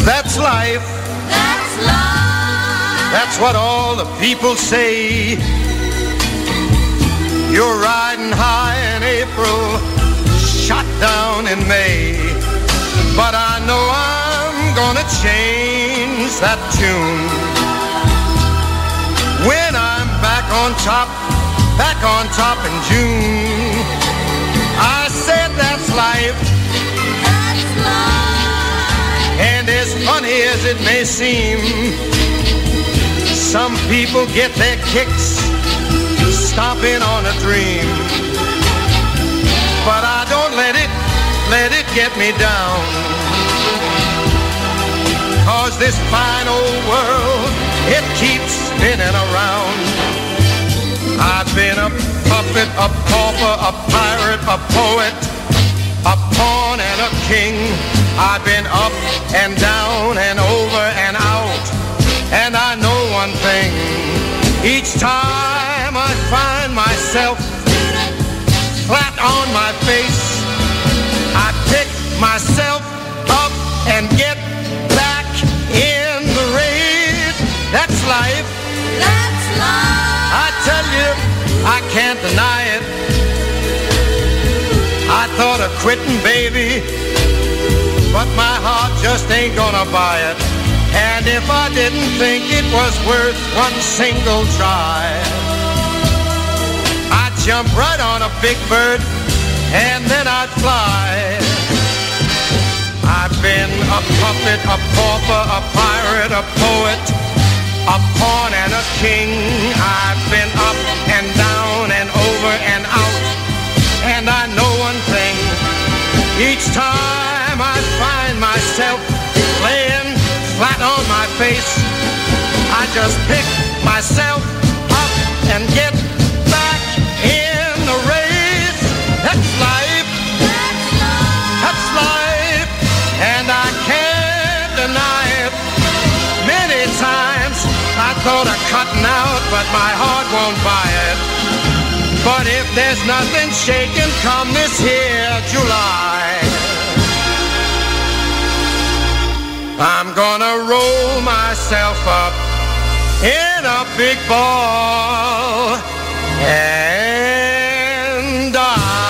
That's life. That's life. That's what all the people say. You're riding high in April, shot down in May. But I know I'm gonna change that tune when I'm back on top in June. I said that's life. That's life. And as funny as it may seem, some people get their kicks stomping on a dream. But I don't let it get me down. 'Cause this fine old world, it keeps spinning around. I've been a puppet, a pauper, a pirate, a poet, a pawn and a king. I've been up and down and over and out. And I know one thing, each time I find myself flat on my face, I pick myself up and get back in the race. That's life. That's life. I tell you, I can't deny it. I thought of quitting, baby, but my heart just ain't gonna buy it. And if I didn't think it was worth one single try, I'd jump right on a big bird and then I'd fly. I've been a puppet, a pauper, a pirate, a poet, a pawn and a king. I've been up and down and over and out. And I know one thing, each time I find myself laying flat on my face, I just pick myself up and get back in the race. That's life. That's life. That's life. And I can't deny it. Many times I thought of cutting out, but my heart won't buy it. But if there's nothing shaking come this here July, I'm gonna roll myself up in a big ball and die.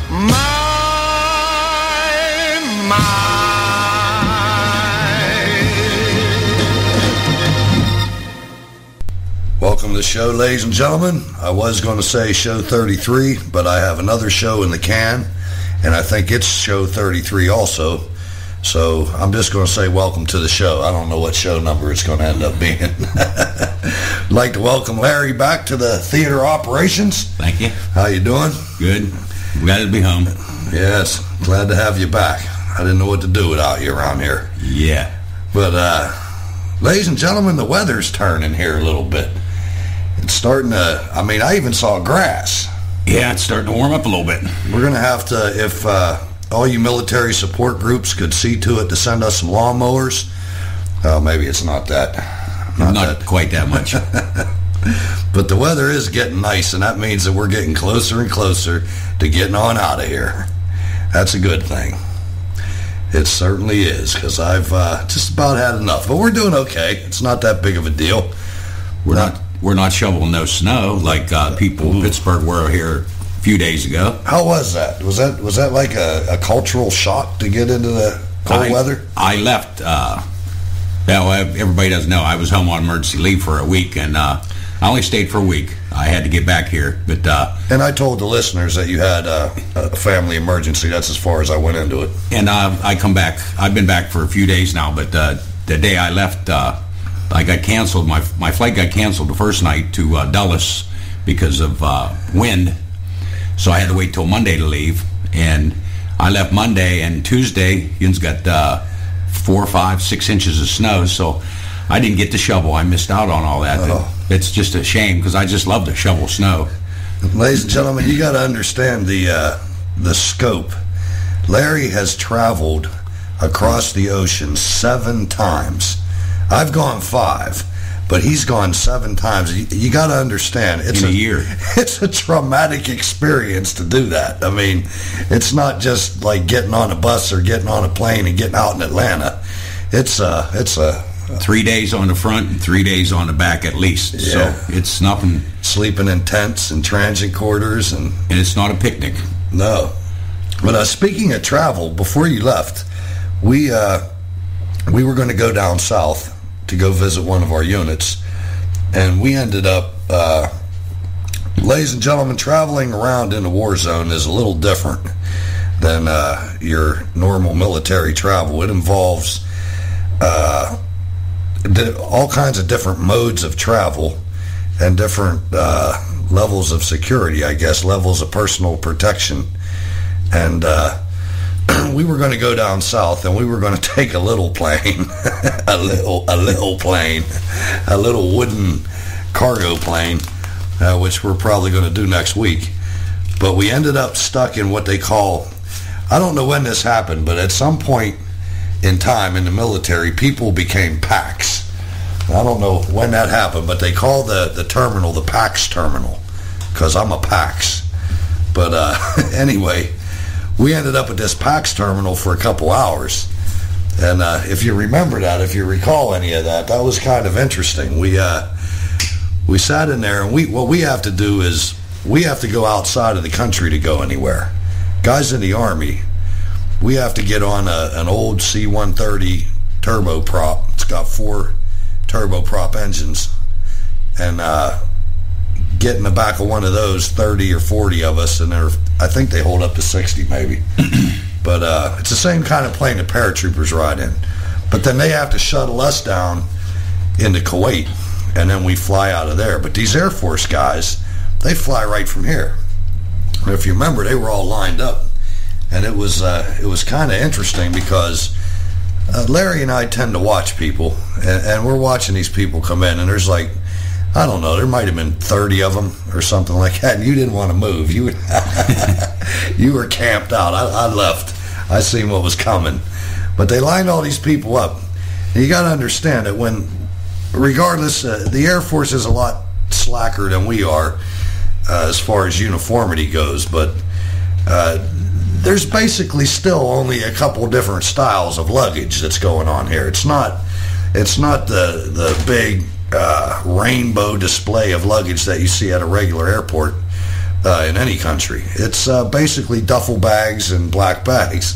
My. Welcome to the show, ladies and gentlemen. I was going to say show 33, but I have another show in the can, and I think it's show 33 also. So I'm just going to say welcome to the show. I don't know what show number it's going to end up being. I'd like to welcome Larry back to the theater operations. Thank you. How you doing? Good. Glad to be home. Yes, glad to have you back. I didn't know what to do without you around here. Yeah. But, ladies and gentlemen, the weather's turning here a little bit. It's starting to, I even saw grass. Yeah, it's starting to warm up a little bit. We're going to have to, if all you military support groups could see to it to send us some lawnmowers. Maybe it's not that. Not quite that much. But the weather is getting nice, and that means that we're getting closer and closer to getting on out of here. That's a good thing. It certainly is, because I've just about had enough. But we're doing okay. It's not that big of a deal. We're not shoveling no snow like people in Pittsburgh were here a few days ago. How was that? Was that like a cultural shock to get into the cold weather? I left. Everybody doesn't know. I was home on emergency leave for a week, and I only stayed for a week. I had to get back here, but and I told the listeners that you had a family emergency. That's as far as I went into it. And I come back. I've been back for a few days now, but the day I left, I got canceled. My flight got canceled the first night to Dulles because of wind. So I had to wait till Monday to leave. And I left Monday, and Tuesday, Yun's got 4, 5, 6 inches of snow. So I didn't get to shovel. I missed out on all that. Oh. It's just a shame because I just love to shovel snow. Ladies and gentlemen, you got to understand the scope. Larry has traveled across the ocean 7 times. I've gone 5, but he's gone 7 times. You got to understand, it's in a year. It's a traumatic experience to do that. I mean, it's not just like getting on a bus or getting on a plane and getting out in Atlanta. It's a 3 days on the front and 3 days on the back at least. Yeah. So it's nothing. Sleeping in tents and transit quarters, and it's not a picnic. No. But speaking of travel, before you left, we were going to go down south to go visit one of our units, and we ended up, ladies and gentlemen, traveling around in a war zone is a little different than your normal military travel. It involves all kinds of different modes of travel and different levels of security, I guess, levels of personal protection. And we were going to go down south, and we were going to take a little plane, a little wooden cargo plane, which we're probably going to do next week. But we ended up stuck in what they call, I don't know when this happened, but at some point in time in the military, people became PAX. I don't know when that happened, but they call the terminal the PAX terminal, because I'm a PAX. But anyway, we ended up at this PAX terminal for a couple hours. And if you remember that, if you recall any of that, that was kind of interesting. We sat in there, and what we have to do is we have to go outside of the country to go anywhere. Guys in the Army, we have to get on an old C-130 turboprop. It's got 4 turboprop engines, and get in the back of one of those, 30 or 40 of us, and I think they hold up to 60 maybe. But it's the same kind of plane the paratroopers ride in. But then they have to shuttle us down into Kuwait, and then we fly out of there. But these Air Force guys, they fly right from here. And if you remember, they were all lined up, and it was kind of interesting because Larry and I tend to watch people, and we're watching these people come in, and there's like, I don't know, there might have been 30 of them or something like that, and you didn't want to move. You were camped out. I left. I seen what was coming. But they lined all these people up. And you got to understand that regardless, the Air Force is a lot slacker than we are as far as uniformity goes, but there's basically still only a couple different styles of luggage that's going on here. It's not the big rainbow display of luggage that you see at a regular airport in any country. It's basically duffel bags and black bags.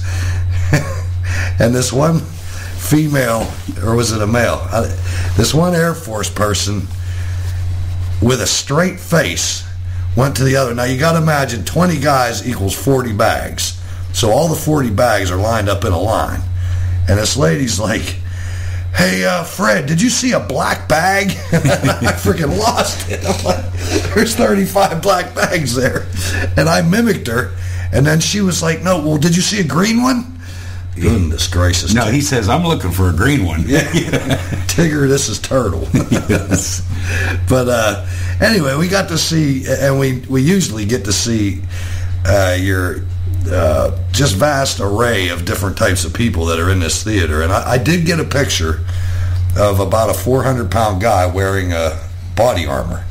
And this one female, or was it a male? This one Air Force person with a straight face went to the other. Now you got to imagine 20 guys equals 40 bags. So all the 40 bags are lined up in a line. And this lady's like, "Hey, Fred, did you see a black bag?" I freaking lost it. I'm like, there's 35 black bags there. And I mimicked her. And then she was like, "No, well, did you see a green one?" Goodness gracious. No, he says, "I'm looking for a green one." Yeah. Tigger, this is turtle. Yes. But anyway, we got to see, and we usually get to see your just vast array of different types of people that are in this theater. And I did get a picture of about a 400-pound guy wearing body armor.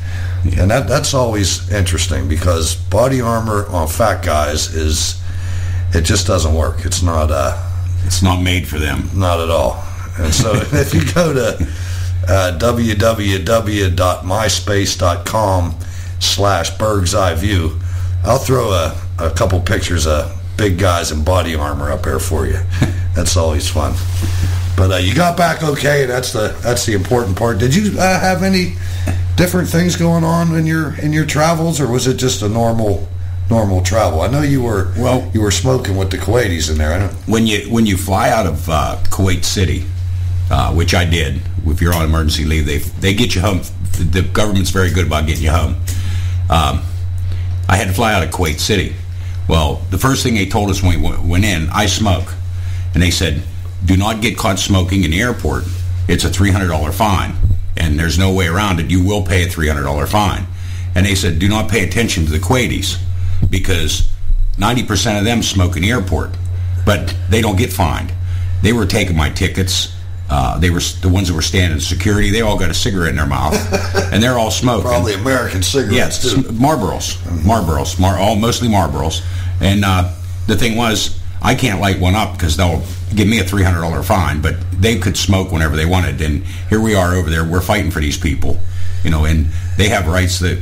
And that's always interesting, because body armor on fat guys it just doesn't work. It's not made for them. Not at all. And so if you go to www.myspace.com/Burghseyeview, I'll throw a couple pictures of big guys in body armor up there for you. That's always fun. But you got back okay. That's the important part. Did you have any different things going on in your travels, or was it just a normal travel? I know you were smoking with the Kuwaitis in there. When you fly out of Kuwait City, which I did, if you're on emergency leave, they get you home. The government's very good about getting you home. I had to fly out of Kuwait City. Well, the first thing they told us when we went in, I smoke, and they said, "Do not get caught smoking in the airport. It's a $300 fine, and there's no way around it. You will pay a $300 fine." And they said, "Do not pay attention to the Kuwaitis, because 90% of them smoke in the airport, but they don't get fined." They were taking my tickets. They were the ones that were standing security. They all got a cigarette in their mouth, and they're all smoking. Probably American cigarettes, yes, too. Marlboros, mostly Marlboros. And the thing was, I can't light one up because they'll give me a $300 fine, but they could smoke whenever they wanted. And here we are over there, we're fighting for these people, and they have rights that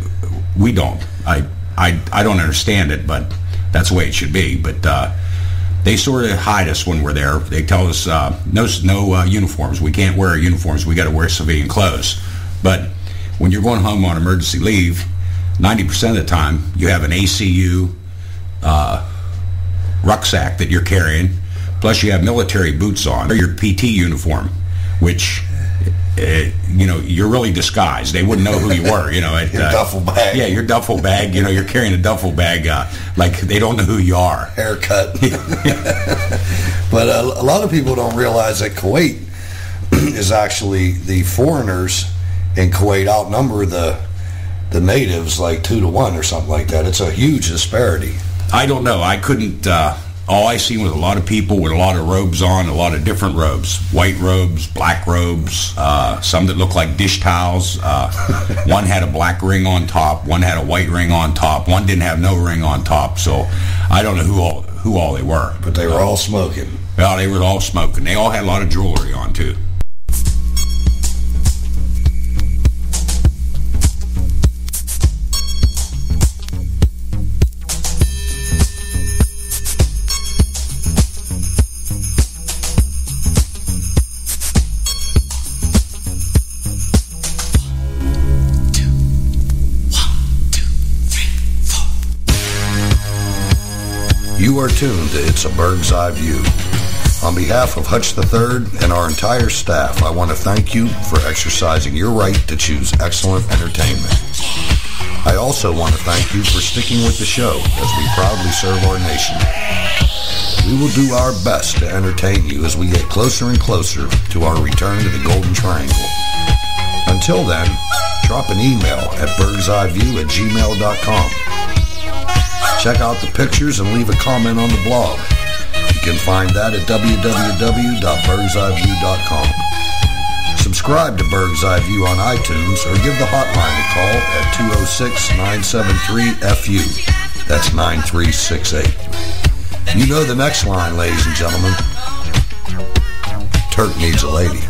we don't. I don't understand it, but that's the way it should be. But they sort of hide us when we're there. They tell us no uniforms. We can't wear uniforms. We got to wear civilian clothes. But when you're going home on emergency leave, 90% of the time you have an ACU rucksack that you're carrying, plus you have military boots on, or your PT uniform, which you're really disguised. They wouldn't know who you were. Your duffel bag. Yeah, your duffel bag. You're carrying a duffel bag like they don't know who you are. Haircut. But a lot of people don't realize that Kuwait is actually, the foreigners in Kuwait outnumber the natives like 2-1 or something like that. It's a huge disparity. I don't know. I couldn't. All I seen was a lot of people with a lot of robes on, a lot of different robes. White robes, black robes, some that looked like dish towels. One had a black ring on top, one had a white ring on top, one didn't have no ring on top. So I don't know who all they were. But they were all smoking. Well, they were all smoking. They all had a lot of jewelry on, too. You are tuned to It's a Burghseyeview. On behalf of Hutch III and our entire staff, I want to thank you for exercising your right to choose excellent entertainment. I also want to thank you for sticking with the show as we proudly serve our nation. We will do our best to entertain you as we get closer and closer to our return to the Golden Triangle. Until then, drop an email at burghseyeview@gmail.com. Check out the pictures and leave a comment on the blog. You can find that at www.burghseyeview.com. Subscribe to Burghseyeview on iTunes or give the hotline a call at 206-973-FU. That's 9368. You know the next line, ladies and gentlemen. Turk needs a lady.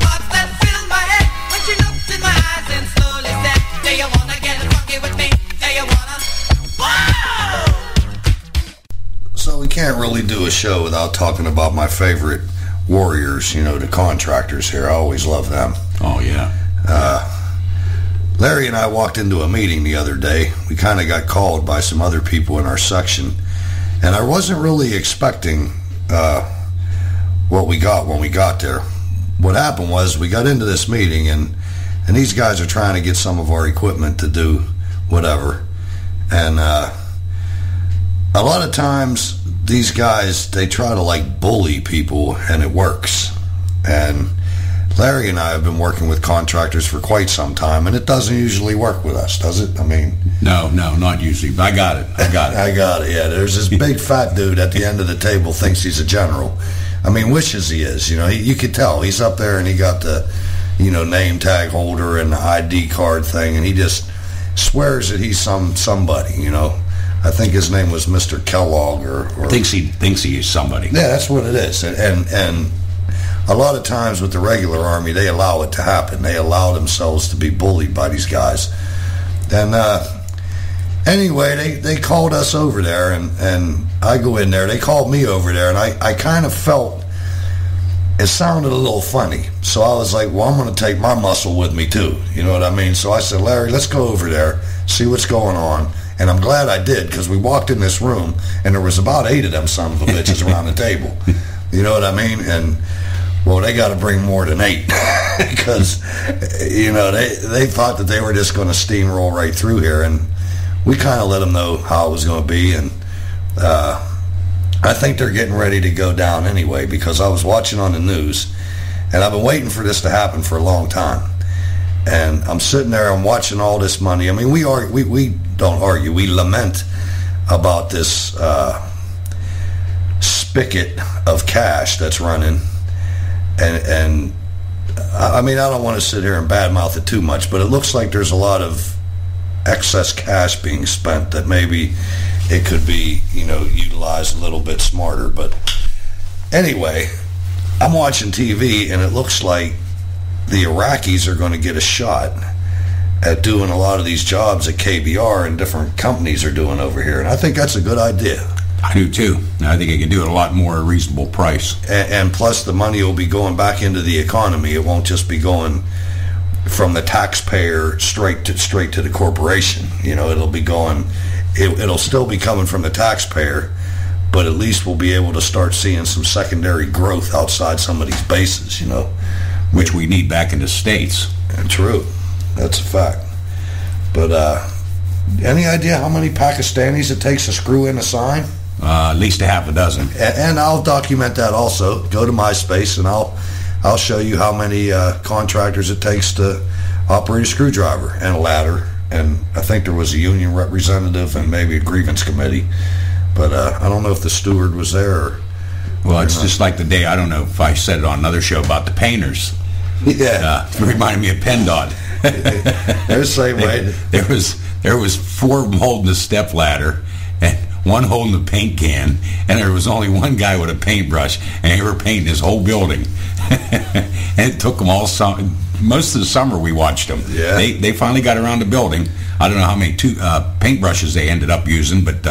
So we can't really do a show without talking about my favorite warriors, the contractors here. I always love them. Oh, yeah. Larry and I walked into a meeting the other day. We kind of got called by some other people in our section, and I wasn't really expecting what we got when we got there. What happened was we got into this meeting, and these guys are trying to get some of our equipment to do whatever. And a lot of times these guys, they try to bully people, and it works. And Larry and I have been working with contractors for quite some time, and it doesn't usually work with us, does it? I mean... No, not usually. But I got it. I got it, yeah. There's this big fat dude at the end of the table, thinks he's a general. I mean, wishes he is. You could tell. He's up there, and he got the, name tag holder and the ID card thing, and he just swears that he's somebody, I think his name was Mr. Kellogg or thinks he is somebody. Yeah, that's what it is. And a lot of times with the regular Army, they allow it to happen. They allow themselves to be bullied by these guys. And anyway, they called us over there, and I go in there. They called me over there, and I kind of felt it sounded a little funny. So I was like, well, I'm going to take my muscle with me too. You know what I mean? So I said, Larry, let's go over there, see what's going on. And I'm glad I did, because we walked in this room, and there was about 8 of them son of a bitches around the table. You know what I mean? And, well, they got to bring more than 8, because, they thought that they were just going to steamroll right through here, and we kind of let them know how it was going to be, and I think they're getting ready to go down anyway, because I was watching on the news, and I've been waiting for this to happen for a long time. And I'm sitting there, I'm watching all this money. I mean, we don't argue. We lament about this spigot of cash that's running. And I mean, I don't want to sit here and badmouth it too much, but it looks like there's a lot of excess cash being spent that maybe it could be, utilized a little bit smarter. But anyway, I'm watching TV, and it looks like the Iraqis are going to get a shot at doing a lot of these jobs that KBR and different companies are doing over here, and I think that's a good idea. I do too. I think it can do it a lot more at a reasonable price. And plus, the money will be going back into the economy. It won't just be going from the taxpayer straight to the corporation. It'll be going. It'll still be coming from the taxpayer, but at least we'll be able to start seeing some secondary growth outside some of these bases. Which we need back in the States. True, that's a fact. But any idea how many Pakistanis it takes to screw in a sign? At least a half a dozen. And I'll document that also. Go to MySpace, and I'll show you how many contractors it takes to operate a screwdriver and a ladder. And I think there was a union representative and maybe a grievance committee. But I don't know if the steward was there. Well, it's just like the day, I don't know if I said it on another show about the painters. Yeah. It reminded me of PennDOT. They're the same way. There was 4 of them holding the step ladder, and one holding the paint can, and there was only one guy with a paintbrush, and they were painting his whole building. And it took them all most of the summer we watched them. Yeah. They finally got around the building. I don't know how many paintbrushes they ended up using, but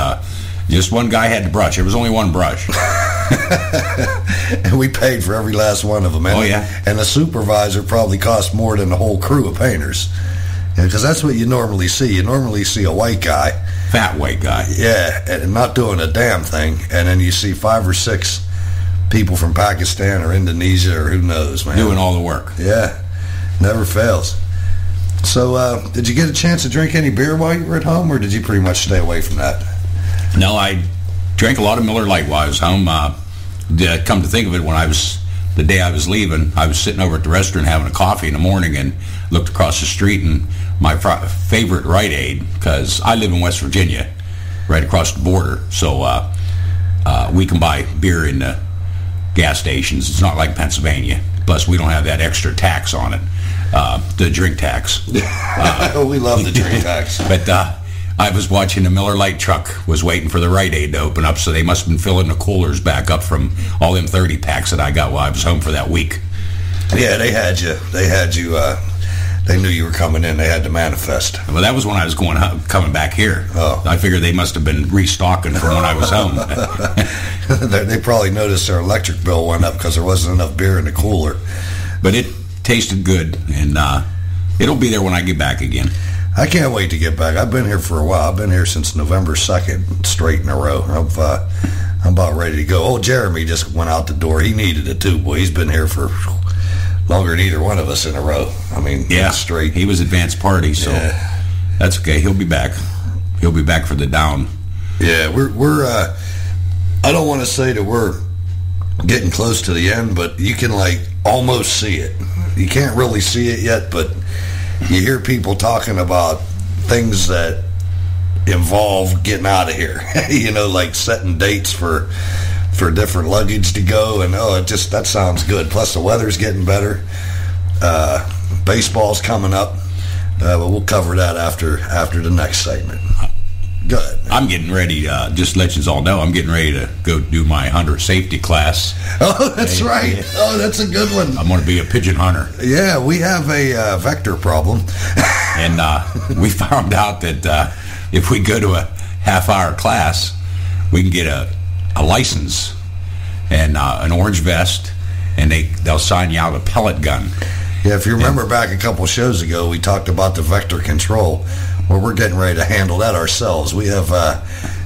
just one guy had the brush. There was only one brush. And we paid for every last one of them. And, oh, yeah. And the supervisor probably cost more than the whole crew of painters. Because that's what you normally see. You normally see a white guy. Fat white guy. Yeah, and not doing a damn thing. And then you see 5 or 6 people from Pakistan or Indonesia or who knows, man. Doing all the work. Yeah, never fails. So, did you get a chance to drink any beer while you were at home, or did you pretty much stay away from that? No, I drank a lot of Miller Lite while I was home. Come to think of it, the day I was leaving, I was sitting over at the restaurant having a coffee in the morning and looked across the street, and my favorite Rite Aid, because I live in West Virginia, right across the border, so we can buy beer in the gas stations. It's not like Pennsylvania. Plus, we don't have that extra tax on it, the drink tax. We love the drink tax. But I was watching the Miller Lite truck was waiting for the Rite Aid to open up, so they must have been filling the coolers back up from all them 30 packs that I got while I was home for that week. Yeah, they had you. They knew you were coming in. They had to manifest. Well, that was when I was coming back here. Oh. I figured they must have been restocking from when I was home. They probably noticed their electric bill went up because there wasn't enough beer in the cooler. But it tasted good, and it'll be there when I get back again. I can't wait to get back. I've been here for a while. I've been here since November 2nd, straight in a row. I'm about ready to go. Old Jeremy just went out the door. He needed it too, boy. He's been here for longer than either one of us in a row. I mean, yeah, straight. He was advanced party, so that's okay. He'll be back. He'll be back for the down. Yeah, we're I don't want to say that we're getting close to the end, but you can almost see it. You can't really see it yet, but you hear people talking about things that involve getting out of here. Like setting dates for different luggage to go, and that sounds good. Plus the weather's getting better. Baseball's coming up, but we'll cover that after the next segment. Good. I'm getting ready, just to let you all know, I'm getting ready to go do my hunter safety class. Oh, that's right. Yeah. Oh, that's a good one. I'm going to be a pigeon hunter. Yeah, we have a vector problem. And we found out that if we go to a half-hour class, we can get a license and an orange vest, and they'll sign you out a pellet gun. Yeah, if you remember back a couple shows ago, we talked about the vector control. Well, we're getting ready to handle that ourselves. We have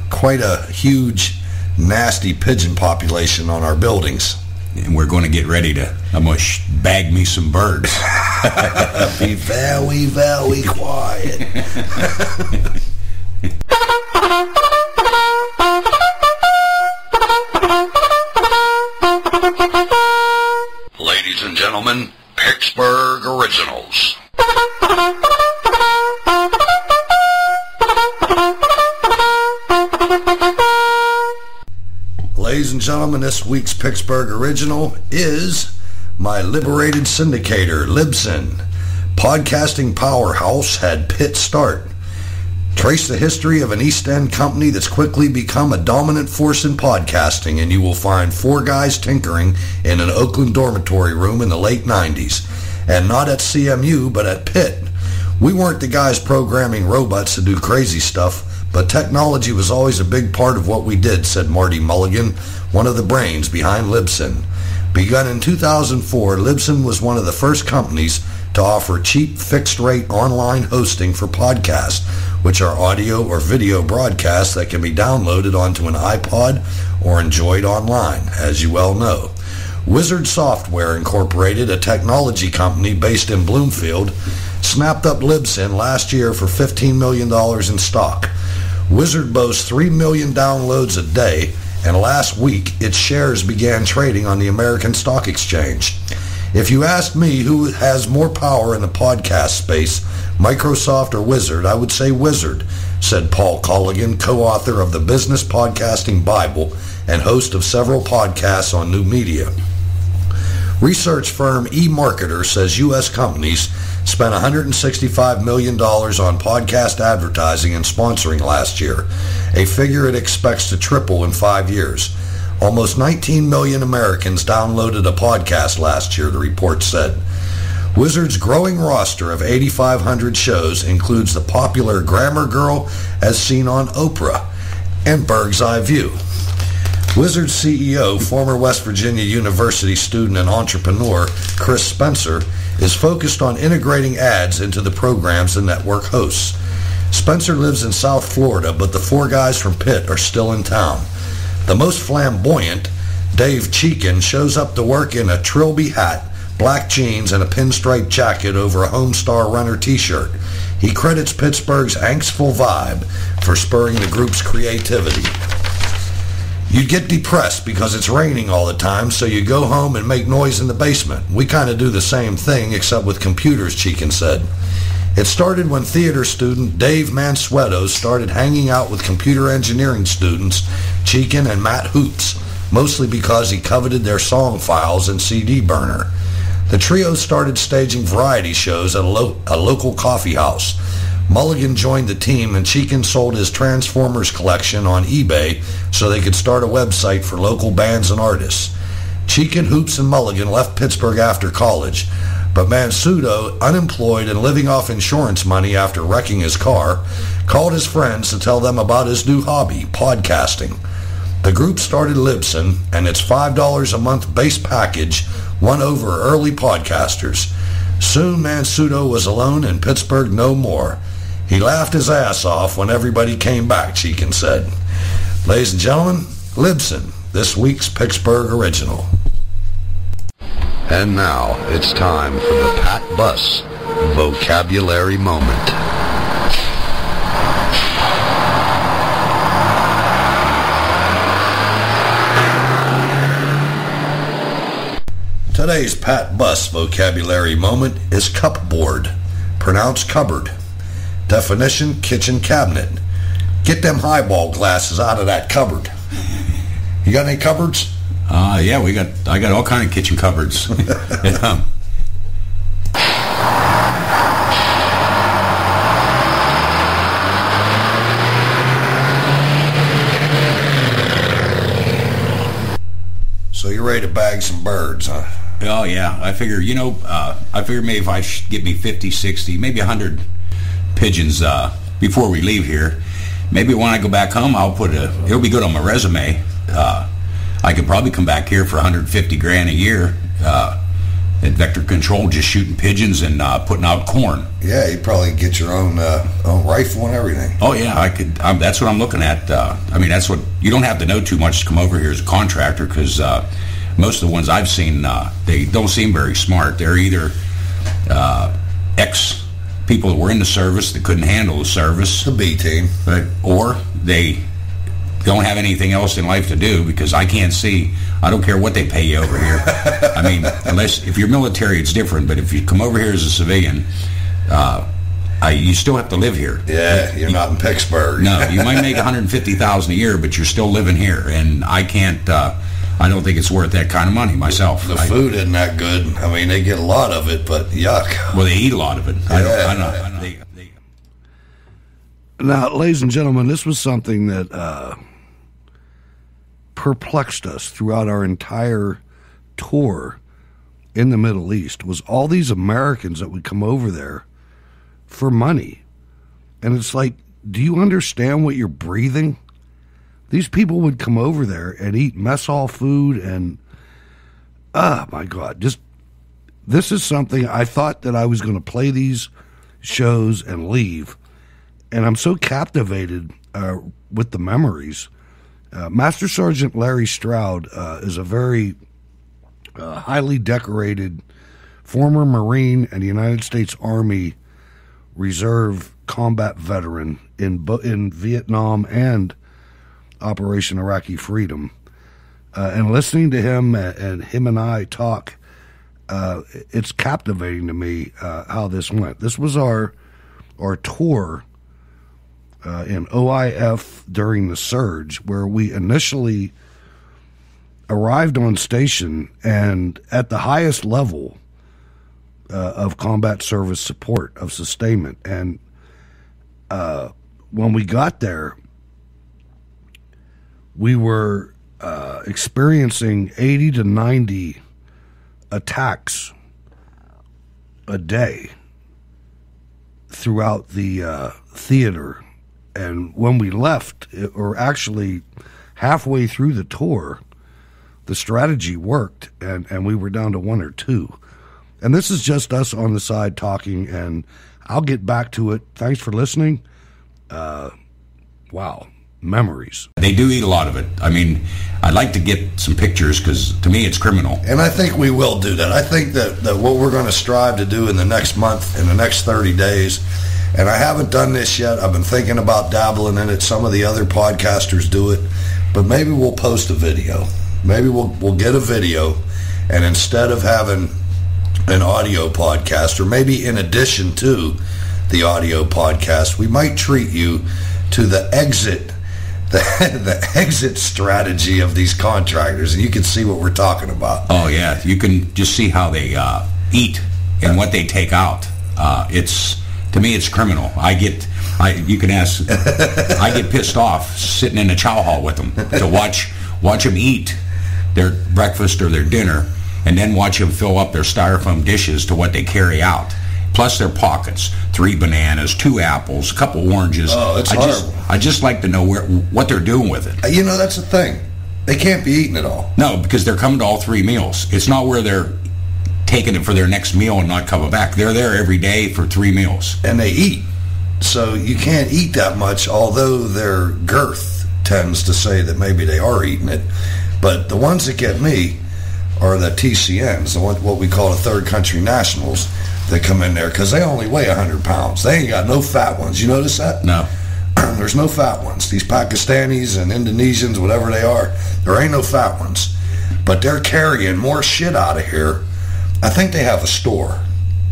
quite a huge, nasty pigeon population on our buildings. And we're going to get ready to, I'm going to bag me some birds. Be very, very quiet. Ladies and gentlemen, Pittsburgh Originals. Ladies and gentlemen, this week's Pittsburgh Original is My liberated syndicator, Libsyn, podcasting powerhouse, had Pitt start. Trace the history of an East End company that's quickly become a dominant force in podcasting, and you will find four guys tinkering in an Oakland dormitory room in the late 90s. And not at CMU, but at Pitt. We weren't the guys programming robots to do crazy stuff, but technology was always a big part of what we did, said Marty Mulligan, one of the brains behind Libsyn. Begun in 2004, Libsyn was one of the first companies to offer cheap fixed-rate online hosting for podcasts, which are audio or video broadcasts that can be downloaded onto an iPod or enjoyed online, as you well know. Wizard Software Incorporated, a technology company based in Bloomfield, snapped up Libsyn last year for $15 million in stock. Wizard boasts 3 million downloads a day, and last week its shares began trading on the American Stock Exchange. If you asked me who has more power in the podcast space, Microsoft or Wizard, I would say Wizard, said Paul Colligan, co-author of the Business Podcasting Bible and host of several podcasts on New Media. Research firm eMarketer says U.S. companies spent $165 million on podcast advertising and sponsoring last year, a figure it expects to triple in 5 years. Almost 19 million Americans downloaded a podcast last year, the report said. Wizard's growing roster of 8,500 shows includes the popular Grammar Girl as seen on Oprah and Burghseyeview. Wizard CEO, former West Virginia University student and entrepreneur Chris Spencer, is focused on integrating ads into the programs the network hosts. Spencer lives in South Florida, but the four guys from Pitt are still in town. The most flamboyant, Dave Cheekin, shows up to work in a Trilby hat, black jeans, and a pinstripe jacket over a Homestar Runner t-shirt. He credits Pittsburgh's angstful vibe for spurring the group's creativity. You'd get depressed because it's raining all the time, so you go home and make noise in the basement. We kind of do the same thing, except with computers, Cheekin said. It started when theater student Dave Mansueto started hanging out with computer engineering students, Cheekin and Matt Hoops, mostly because he coveted their song files and CD burner. The trio started staging variety shows at a local coffee house. Mulligan joined the team, and Cheekin sold his Transformers collection on eBay so they could start a website for local bands and artists. Cheekin, Hoops, and Mulligan left Pittsburgh after college, but Mansueto, unemployed and living off insurance money after wrecking his car, called his friends to tell them about his new hobby, podcasting. The group started Libsyn, and its $5 a month base package won over early podcasters. Soon Mansueto was alone and Pittsburgh no more. He laughed his ass off when everybody came back, Cheekin said. Ladies and gentlemen, Libsyn, this week's Pittsburgh original. And now it's time for the Pat Buss Vocabulary Moment. Today's Pat Buss Vocabulary Moment is cupboard, pronounced cupboard. Definition, kitchen cabinet. Get them highball glasses out of that cupboard. You got any cupboards? Yeah, I got all kind of kitchen cupboards. So you're ready to bag some birds, huh? Oh, yeah. I figure, maybe if I get me 50, 60, maybe 100 pigeons before we leave here, maybe when I go back home, it'll be good on my resume. I could probably come back here for $150,000 a year at Vector Control, just shooting pigeons and putting out corn. Yeah, you'd probably get your own rifle and everything. Oh, yeah, I could. That's what I'm looking at. That's what you don't have to know too much to come over here as a contractor, because most of the ones I've seen, they don't seem very smart. They're either ex-people that were in the service that couldn't handle the service. The B team. Or they don't have anything else in life to do, because I can't see. I don't care what they pay you over here. If you're military, it's different. But if you come over here as a civilian, you still have to live here. Yeah, you're not in Pittsburgh. No, you might make $150,000 a year, but you're still living here, and I can't. I don't think it's worth that kind of money myself. The food isn't that good. I mean, they get a lot of it, but yuck. Well, they eat a lot of it. I don't know. Now, ladies and gentlemen, this was something that perplexed us throughout our entire tour in the Middle East, was all these Americans that would come over there for money. And it's like, do you understand what you're breathing? These people would come over there and eat mess hall food and, oh my God, this is something I thought that I was going to play these shows and leave. And I'm so captivated with the memories. Master Sergeant Larry Stroud is a very highly decorated former Marine and United States Army Reserve combat veteran in Vietnam and Operation Iraqi Freedom. And listening to him and him and I talk, it's captivating to me how this went. This was our tour in OIF during the surge, where we initially arrived on station and at the highest level of combat service support, of sustainment. And when we got there, we were experiencing 80 to 90 attacks a day throughout the theater. And when we left, or actually halfway through the tour, the strategy worked, and we were down to 1 or 2. And this is just us on the side talking, and I'll get back to it. Thanks for listening. Wow. Memories. They do eat a lot of it. I mean, I'd like to get some pictures because to me it's criminal. And I think we will do that. I think that what we're going to strive to do in the next month, in the next 30 days, and I haven't done this yet. I've been thinking about dabbling in it. Some of the other podcasters do it. But maybe we'll post a video. Maybe we'll get a video, and instead of having an audio podcast, or maybe in addition to the audio podcast, we might treat you to the exit strategy of these contractors, and you can see what we're talking about. Oh yeah, you can just see how they eat and what they take out. To me, it's criminal. You can ask. I get pissed off sitting in a chow hall with them to watch them eat their breakfast or their dinner, and then watch them fill up their styrofoam dishes to what they carry out. Plus their pockets, 3 bananas, 2 apples, a couple oranges. Oh, it's horrible. I just like to know what they're doing with it. You know, that's the thing. They can't be eating it all. No, because they're coming to all 3 meals. It's not where they're taking it for their next meal and not coming back. They're there every day for 3 meals. And they eat. So you can't eat that much, although their girth tends to say that maybe they are eating it. But the ones that get me are the TCNs, what we call the third country nationals, that come in there because they only weigh 100 pounds. They ain't got no fat ones. You notice that? No. There's no fat ones. These Pakistanis and Indonesians, whatever they are, there ain't no fat ones. But they're carrying more shit out of here. I think they have a store.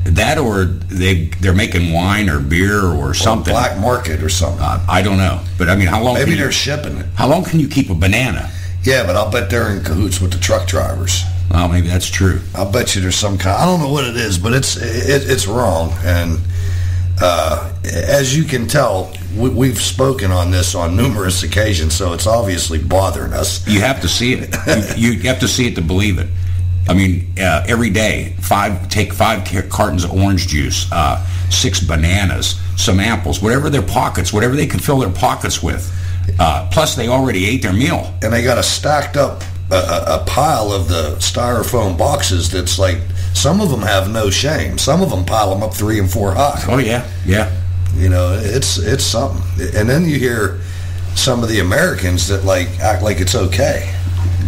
That, or they're making wine or beer or something. Black market or something. I don't know. But I mean, how long? Maybe they're shipping it. How long can you keep a banana? Yeah, but I'll bet they're in cahoots with the truck drivers. Well, maybe that's true. I'll bet you there's some kind. I don't know what it is, but it's wrong. And as you can tell, we've spoken on this on numerous occasions, so it's obviously bothering us. You have to see it. You have to see it to believe it. I mean, every day, take 5 cartons of orange juice, 6 bananas, some apples, whatever they can fill their pockets with. Plus, they already ate their meal. And they got a stacked up a pile of the styrofoam boxes that's like, some of them have no shame. Some of them pile them up 3 and 4 high. Oh, yeah. You know, it's something. And then you hear some of the Americans that act like it's okay.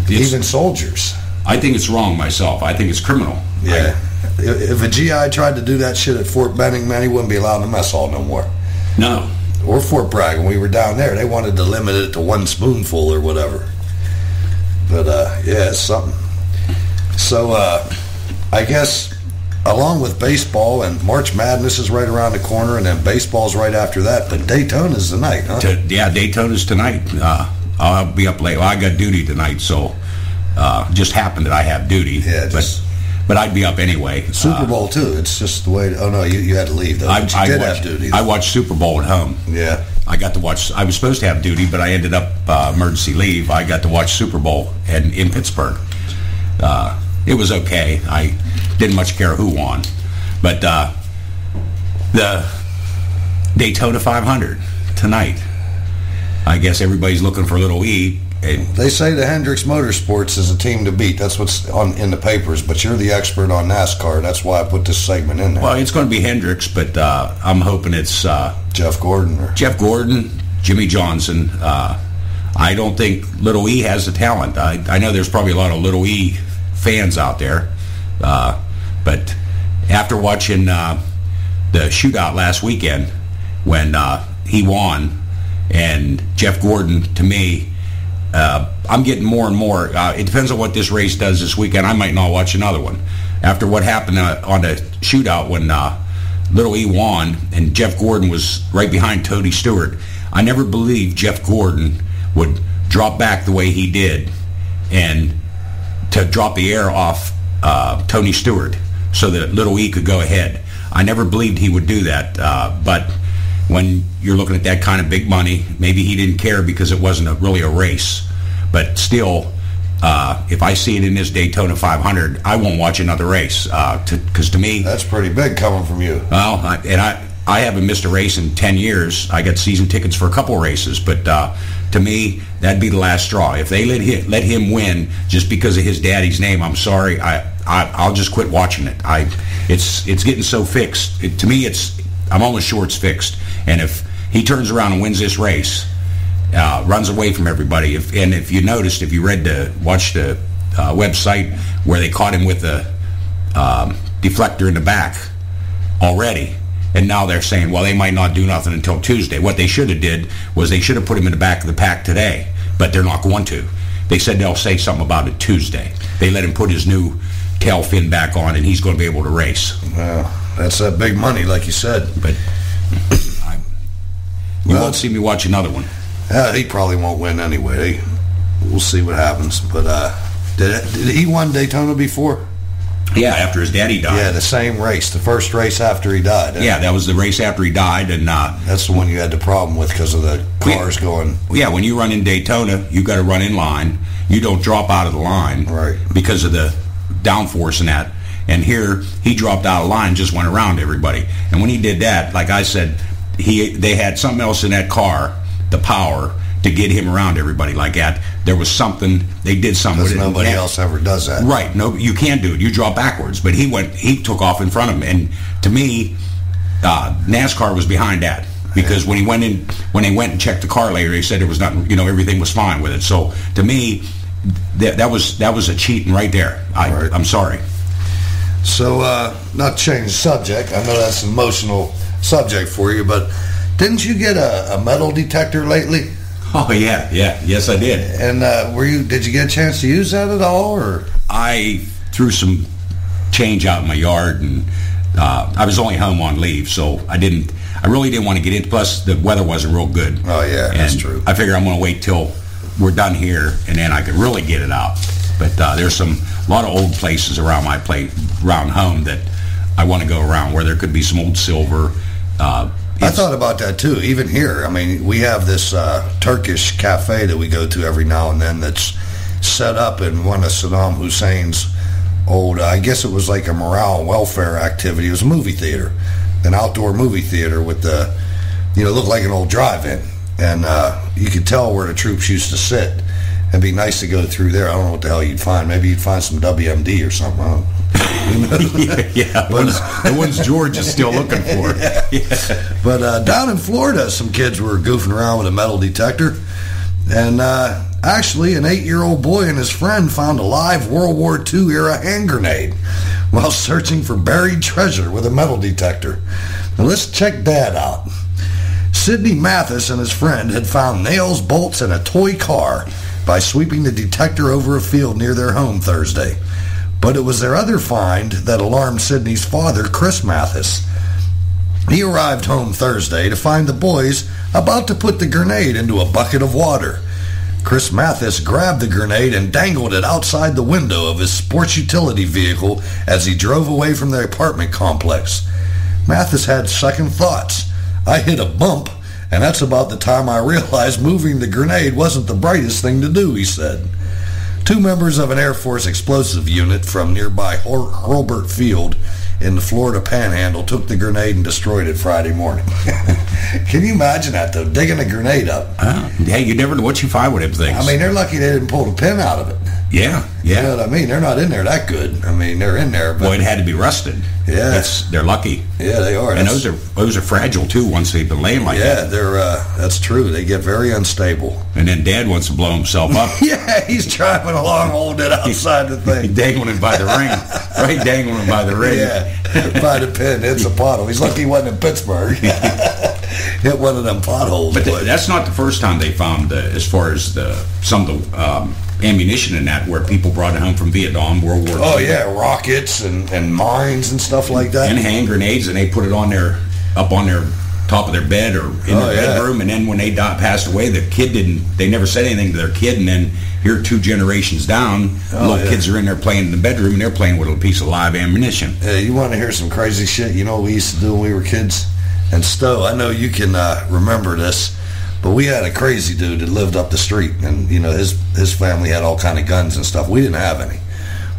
Even soldiers. I think it's wrong myself. I think it's criminal. Yeah. If a GI tried to do that shit at Fort Benning, man, he wouldn't be allowed in the mess hall no more. No. Or Fort Bragg. When we were down there, they wanted to limit it to 1 spoonful or whatever. But, yeah, it's something. So, I guess, along with baseball, and March Madness is right around the corner, and then baseball's right after that, but Daytona's tonight, huh? Yeah, Daytona's tonight. I'll be up late. Well, I got duty tonight, so Just happened that I have duty. Yeah, but I'd be up anyway. Super Bowl too. It's just the way. Oh no, you had to leave though. But you did have duty. I watched Super Bowl at home. Yeah, I got to watch. I was supposed to have duty, but I ended up emergency leave. I got to watch Super Bowl in Pittsburgh. It was okay. I didn't much care who won, but the Daytona 500 tonight. I guess everybody's looking for Little E. They say the Hendricks Motorsports is a team to beat. That's what's in the papers. But you're the expert on NASCAR. That's why I put this segment in there. Well, it's going to be Hendricks, but I'm hoping it's Jeff Gordon. Jeff Gordon, Jimmy Johnson. I don't think Little E has the talent. I know there's probably a lot of Little E fans out there, but after watching the shootout last weekend when he won and Jeff Gordon, to me, I'm getting more and more. It depends on what this race does this weekend. I might not watch another one. After what happened on the shootout when Little E won and Jeff Gordon was right behind Tony Stewart, I never believed Jeff Gordon would drop back the way he did and to drop the air off Tony Stewart so that Little E could go ahead. I never believed he would do that, but when you're looking at that kind of big money, maybe he didn't care because it wasn't really a race. But still, if I see it in this Daytona 500, I won't watch another race because to me... That's pretty big coming from you. Well, I haven't missed a race in 10 years. I got season tickets for a couple races, but to me, that'd be the last straw. If they let him win just because of his daddy's name, I'm sorry, I'll just quit watching it. It's getting so fixed. To me, I'm almost sure it's fixed. And if he turns around and wins this race, runs away from everybody, if you noticed, if you watched the website where they caught him with the deflector in the back already, and now they're saying, well, they might not do nothing until Tuesday. What they should have did was they should have put him in the back of the pack today, but they're not going to. They said they'll say something about it Tuesday. They let him put his new tail fin back on, and he's going to be able to race. Well, that's that big money, like you said. But you won't see me watch another one. He probably won't win anyway. We'll see what happens. But did he won Daytona before? Yeah, after his daddy died. Yeah, the same race, the first race after he died. Yeah, that was the race after he died, and that's the one you had the problem with because of the cars going. Yeah, when you run in Daytona, you got to run in line. You don't drop out of the line, right? Because of the downforce and that. And here, he dropped out of line, just went around everybody. And when he did that, like I said, they had something else in that car, the power, to get him around everybody like that. There was something, they did something with it. Nobody else ever does that. Right. No, you can't do it. You drop backwards. But he took off in front of him. And to me, NASCAR was behind that. Because when they went and checked the car later, they said there was nothing, everything was fine with it. So to me, that was a cheating right there. I'm sorry. So, not to change the subject, I know that's an emotional subject for you, but didn't you get a metal detector lately? Oh, yeah. Yes, I did. And did you get a chance to use that at all? Or I threw some change out in my yard, and I was only home on leave, so I really didn't want to get in. Plus, the weather wasn't real good. Oh, yeah, that's true. I figure I'm going to wait till we're done here, and then I could really get it out. But there's a lot of old places around my place, around home, that I want to go around where there could be some old silver. I thought about that too. Even here, I mean, we have this Turkish cafe that we go to every now and then that's set up in one of Saddam Hussein's old, I guess it was like a morale and welfare activity. It was a movie theater, an outdoor movie theater with the, looked like an old drive-in. And you could tell where the troops used to sit. It'd be nice to go through there. I don't know what the hell you'd find. Maybe you'd find some WMD or something. Yeah, the ones George is still looking for. Yeah. But down in Florida, some kids were goofing around with a metal detector. And actually, an 8-year-old boy and his friend found a live World War II-era hand grenade while searching for buried treasure with a metal detector. Now, let's check that out. Sidney Mathis and his friend had found nails, bolts, and a toy car by sweeping the detector over a field near their home Thursday. But it was their other find that alarmed Sidney's father, Chris Mathis. He arrived home Thursday to find the boys about to put the grenade into a bucket of water. Chris Mathis grabbed the grenade and dangled it outside the window of his sports utility vehicle as he drove away from the apartment complex. Mathis had second thoughts. I hit a bump, and that's about the time I realized moving the grenade wasn't the brightest thing to do, he said. 2 members of an Air Force explosive unit from nearby Hurlburt Field in the Florida Panhandle took the grenade and destroyed it Friday morning. Can you imagine that, though? Digging a grenade up. Hey, you never know what you find with them things. I mean, they're lucky they didn't pull the pin out of it. Yeah. You know what I mean? They're not in there that good. I mean, they're in there, but... Well, it had to be rusted. Yeah. They're lucky. Yeah, they are. And those are fragile, too, once they've been laying like that. Yeah, that's true. They get very unstable. And then Dad wants to blow himself up. Yeah, he's driving along, holding it outside the thing. Dangling him by the ring. Right, dangling him by the ring. Yeah, by the pin. It's a pothole. He's lucky he wasn't in Pittsburgh. Hit one of them potholes. But that's not the first time they found, as far as some of the ammunition in that, where people brought it home from Vietnam, World War II. Oh, yeah, rockets and mines and stuff like that. And hand grenades, and they put it up on their top of their bed or in their bedroom, and then when they passed away, the kid they never said anything to their kid, and then here 2 generations down, kids are in there playing in the bedroom, and they're playing with a piece of live ammunition. Yeah, you want to hear some crazy shit? You know what we used to do when we were kids? And Stowe, I know you can remember this, but we had a crazy dude that lived up the street, and you know his family had all kind of guns and stuff. We didn't have any,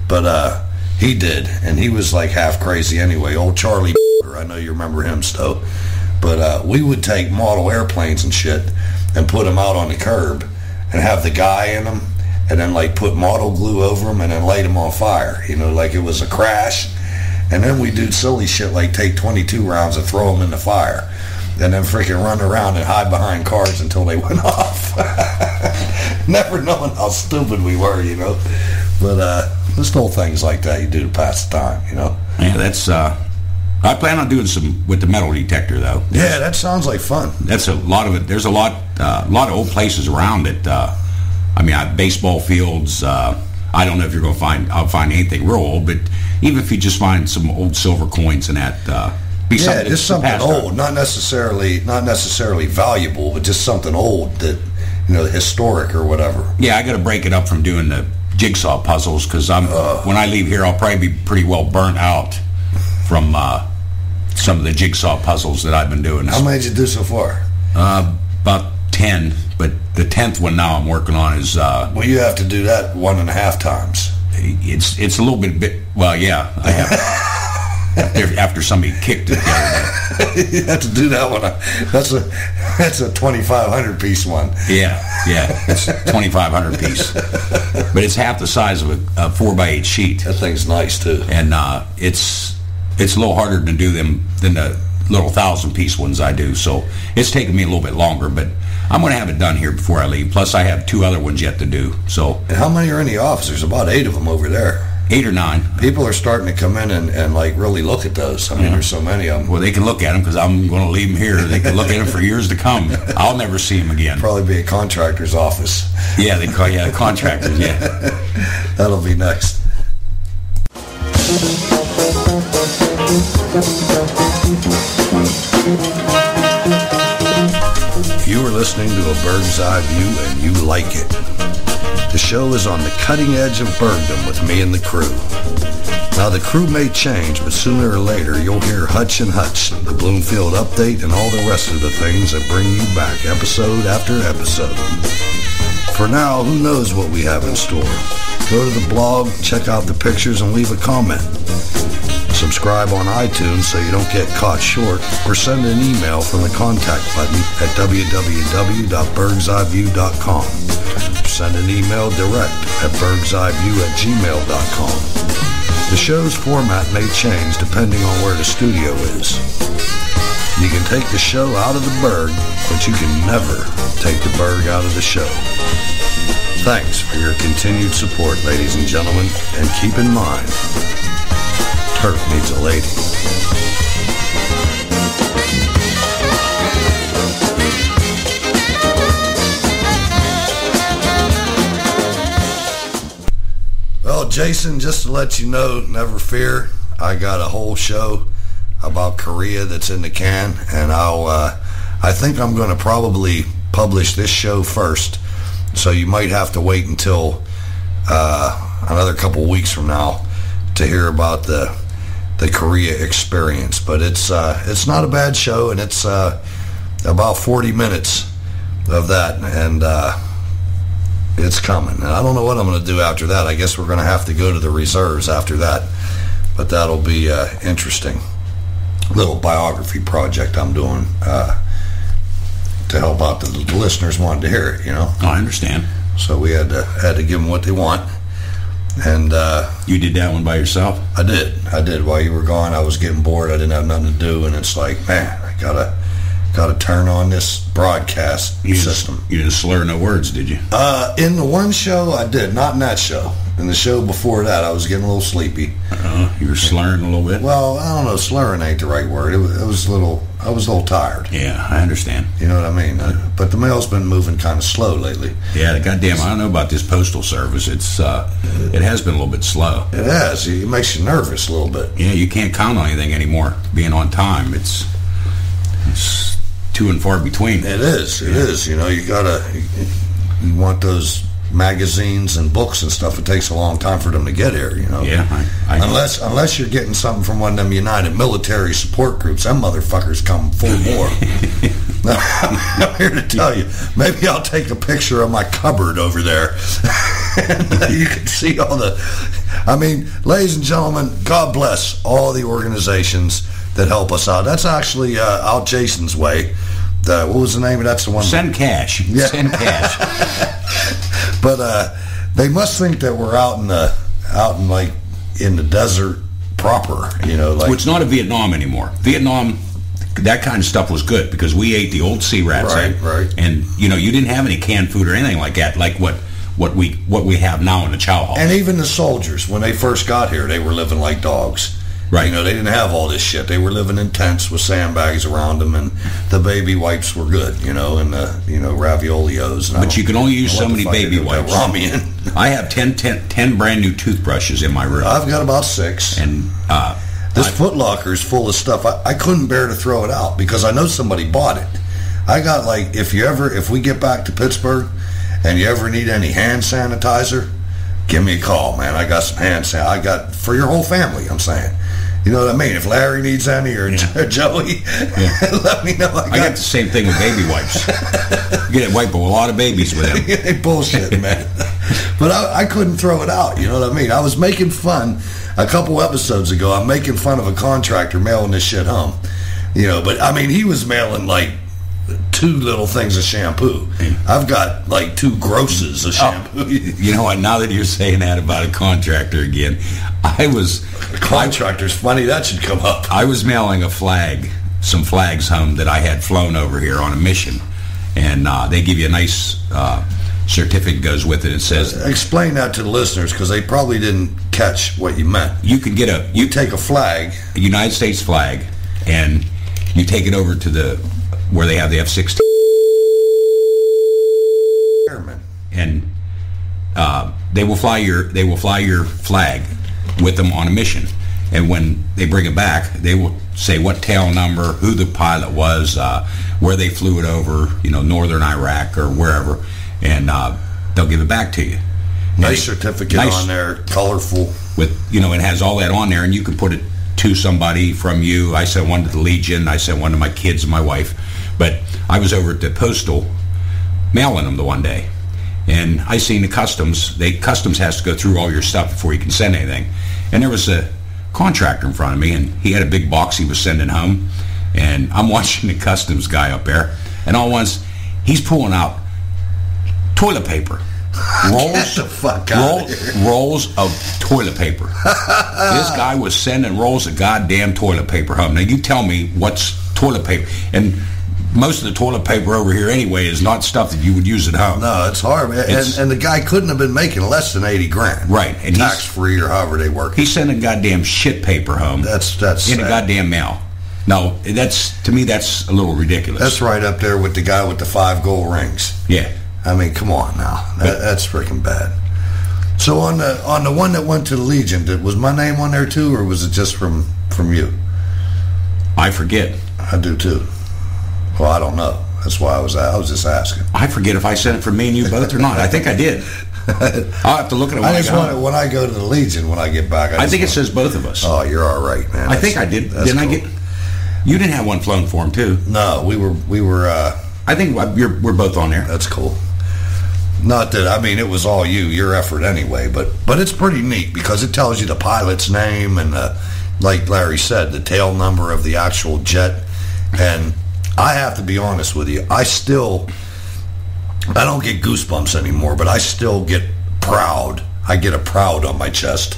but he did, and he was like half crazy anyway. Old Charlie, I know you remember him, Stowe. But we would take model airplanes and shit and put them out on the curb and have the guy in them, and then like put model glue over them and then light them on fire. You know, like it was a crash. And then we do silly shit like take 22 rounds and throw them in the fire. And then freaking run around and hide behind cars until they went off. Never knowing how stupid we were, you know. But just little things like that you do to pass the time, you know. Yeah, that's... I plan on doing some with the metal detector, though. Yeah, that sounds like fun. That's a lot of it. There's a lot of old places around it. Baseball fields... I don't know if you're going to I'll find anything real old, but even if you just find some old silver coins and that, just something old, not necessarily valuable, but just something old that, you know, historic or whatever. Yeah, I got to break it up from doing the jigsaw puzzles because when I leave here, I'll probably be pretty well burnt out from some of the jigsaw puzzles that I've been doing. How many did you do so far? About 10, but the 10th one now I'm working on is... well, you have to do that 1.5 times. It's a little bit... Well, yeah, I have. After somebody kicked it the other day. You have to do that one. That's a 2,500 piece one. Yeah, it's a 2,500 piece. But it's half the size of a 4x8 sheet. That thing's nice, too. And it's a little harder to do them than the little 1,000-piece ones I do, so it's taking me a little bit longer, but I'm going to have it done here before I leave. Plus, I have 2 other ones yet to do. So, and how many are in the office? There's about 8 of them over there. 8 or 9. People are starting to come in and like really look at those. I mean, there's so many of them. Well, they can look at them because I'm going to leave them here. They can look at them for years to come. I'll never see them again. Probably be a contractor's office. Yeah, they call contractors. Yeah, that'll be next. You are listening to A Bird's Eye View, and you like it. The show is on the cutting edge of Bergdom with me and the crew. Now, the crew may change, but sooner or later, you'll hear Hutch and Hutch, the Bloomfield Update, and all the rest of the things that bring you back episode after episode. For now, who knows what we have in store? Go to the blog, check out the pictures, and leave a comment. Subscribe on iTunes so you don't get caught short, or send an email from the contact button at www.burghseyeview.com. Send an email direct at burghseyeview@gmail.com. The show's format may change depending on where the studio is. You can take the show out of the Berg, but you can never take the Berg out of the show. Thanks for your continued support, ladies and gentlemen, and keep in mind, Turk needs a lady. Well, Jason, just to let you know, never fear, I got a whole show about Korea that's in the can, and I think I'm going to probably publish this show first, So you might have to wait until another couple weeks from now to hear about the Korea experience. But it's not a bad show, and it's about 40 minutes of that, and it's coming. And I don't know what I'm going to do after that. I guess we're going to have to go to the reserves after that, but that'll be interesting. Little biography project I'm doing to help out the listeners wanted to hear it, you know. Oh, I understand. So we had to give them what they want. And you did that one by yourself? I did. While you were gone, I was getting bored. I didn't have nothing to do, and it's like, man, I gotta turn on this broadcast system. You didn't slur no words, did you? In the one show, I did. Not in that show. In the show before that, I was getting a little sleepy. You were slurring a little bit? Well, I don't know. Slurring ain't the right word. I was a little tired. Yeah, I understand. You know what I mean? But the mail's been moving kind of slow lately. Yeah, the goddamn, I don't know about this postal service. It has been a little bit slow. It has. It makes you nervous a little bit. Yeah, you can't count on anything anymore being on time. It's too and far between. It is. It is. You know, you want those magazines and books and stuff. It takes a long time for them to get here, you know. Yeah, unless you're getting something from one of them United Military Support Groups, them motherfuckers come full bore. I'm here to tell you, maybe I'll take a picture of my cupboard over there, and you can see all the. I mean, ladies and gentlemen, God bless all the organizations that help us out. That's actually out Jason's way. What was the name of that's the one? Send cash. Yeah. Send cash. But they must think that we're out in the desert proper, you know. Like, well, it's not a Vietnam anymore. Vietnam, that kind of stuff was good because we ate the old sea rats, right. And you know, you didn't have any canned food or anything like that, like what we have now in the chow hall. And even the soldiers, when they first got here, they were living like dogs. Right. You know, they didn't have all this shit. They were living in tents with sandbags around them, and the baby wipes were good, you know, and the, raviolios. But you can only use so many baby wipes. Ramen. I have 10 brand new toothbrushes in my room. I've got about 6. And this Foot Locker is full of stuff. I couldn't bear to throw it out because I know somebody bought it. I got, like, if we get back to Pittsburgh and you ever need any hand sanitizer, give me a call, man. I got some hand sanitizer. I got for your whole family, I'm saying. You know what I mean? If Larry needs any or Joey, let me know. I got the same thing with baby wipes. You get it wiped with a lot of babies with them. They bullshit, man. But I couldn't throw it out. You know what I mean? I was making fun a couple episodes ago. I'm making fun of a contractor mailing this shit home. You know, but I mean, he was mailing like 2 little things of shampoo. I've got like 2 grosses of shampoo. Oh, you know what? Now that you're saying that about a contractor again, Contractor's funny. That should come up. I was mailing some flags home that I had flown over here on a mission, and they give you a nice certificate goes with it. It says, explain that to the listeners because they probably didn't catch what you meant. You can get you take a flag, a United States flag, and you take it over to where they have the F-16 airmen, and they will fly your flag with them on a mission. And when they bring it back, they will say what tail number, who the pilot was, where they flew it over, northern Iraq or wherever, and they'll give it back to you. Nice certificate on there, colorful. With it has all that on there, and you can put it to somebody from you. I sent one to the Legion. I sent one to my kids and my wife. But I was over at the postal mailing them the one day, and I seen the customs. Customs has to go through all your stuff before you can send anything. And there was a contractor in front of me, and he had a big box he was sending home. And I'm watching the customs guy up there, and all at once he's pulling out toilet paper. Get the fuck out of here. Rolls of toilet paper. This guy was sending rolls of goddamn toilet paper home. Now you tell me what's toilet paper, and most of the toilet paper over here anyway is not stuff that you would use at home. No, it's hard, man. And the guy couldn't have been making less than $80,000, right? And tax free or however they work. He's sending goddamn shit paper home. That's in a goddamn mail. No, to me that's a little ridiculous. That's right up there with the guy with the 5 gold rings. Yeah. I mean, come on now. That's freaking bad. So on the one that went to the Legion, was my name on there too, or was it just from you? I forget. I do too. Well, I don't know. That's why I was just asking. I forget if I sent it for me and you both or not. I think I did. I'll have to look at it when when I go to the Legion when I get back. I think it says both of us. Oh, you're all right, man. I think I did. Didn't I get? You didn't have one flown for him too. No, we were. I think we're both on there. That's cool. Not that, I mean, it was all your effort anyway, but it's pretty neat because it tells you the pilot's name and, like Larry said, the tail number of the actual jet. And I have to be honest with you, I don't get goosebumps anymore, but I still get proud. I get a proud on my chest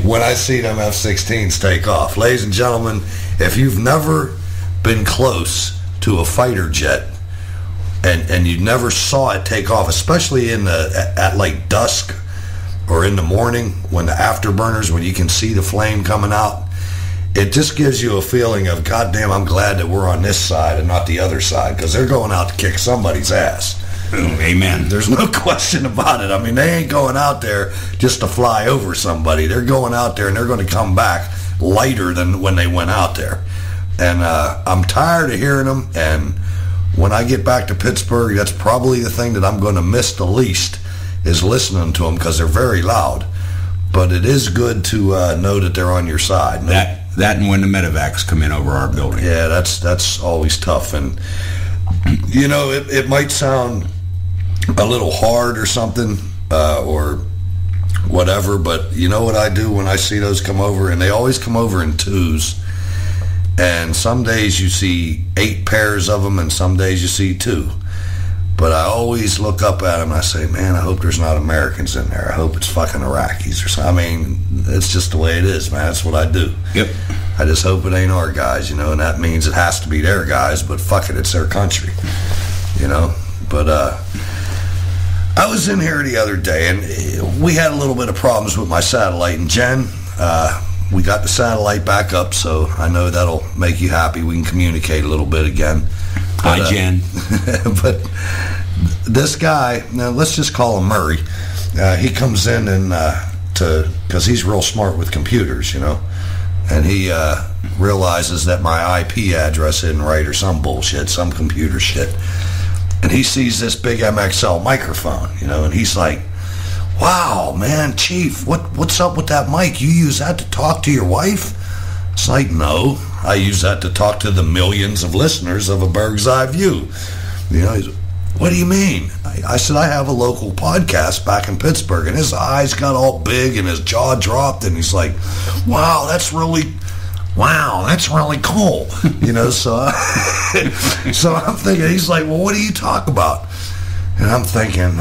when I see them F-16s take off. Ladies and gentlemen, if you've never been close to a fighter jet, and you never saw it take off, especially at like dusk or in the morning when the afterburners, when you can see the flame coming out, it just gives you a feeling of, goddamn, I'm glad that we're on this side and not the other side, because they're going out to kick somebody's ass. Amen. There's no question about it. I mean, they ain't going out there just to fly over somebody. They're going out there and they're going to come back lighter than when they went out there. And I'm tired of hearing them, and when I get back to Pittsburgh, that's probably the thing that I'm going to miss the least is listening to them because they're very loud. But it is good to know that they're on your side. That and when the medevacs come in over our building. Yeah, that's always tough. And, you know, it might sound a little hard or something or whatever, but you know what I do when I see those come over? And they always come over in twos. And some days you see 8 pairs of them, and some days you see 2. But I always look up at them and I say, man, I hope there's not Americans in there. I hope it's fucking Iraqis or something. I mean, it's just the way it is, man. That's what I do. Yep. I just hope it ain't our guys, you know, and that means it has to be their guys, but fuck it, it's their country, you know. But I was in here the other day, and we had a little bit of problems with my satellite. And Jen, we got the satellite back up, so I know that'll make you happy. We can communicate a little bit again. But, hi, Jen. But this guy, now let's just call him Murray. He comes in and because he's real smart with computers, you know, and he realizes that my IP address isn't right or some bullshit, some computer shit. And he sees this big MXL microphone, you know, and he's like, wow, man, Chief, what's up with that mic? You use that to talk to your wife? It's like, no, I use that to talk to the millions of listeners of a Burghseyeview. You know, he's, what do you mean? I said, I have a local podcast back in Pittsburgh, and his eyes got all big and his jaw dropped, and he's like, wow, that's really cool. You know, so so I'm thinking, he's like, well, what do you talk about? And I'm thinking,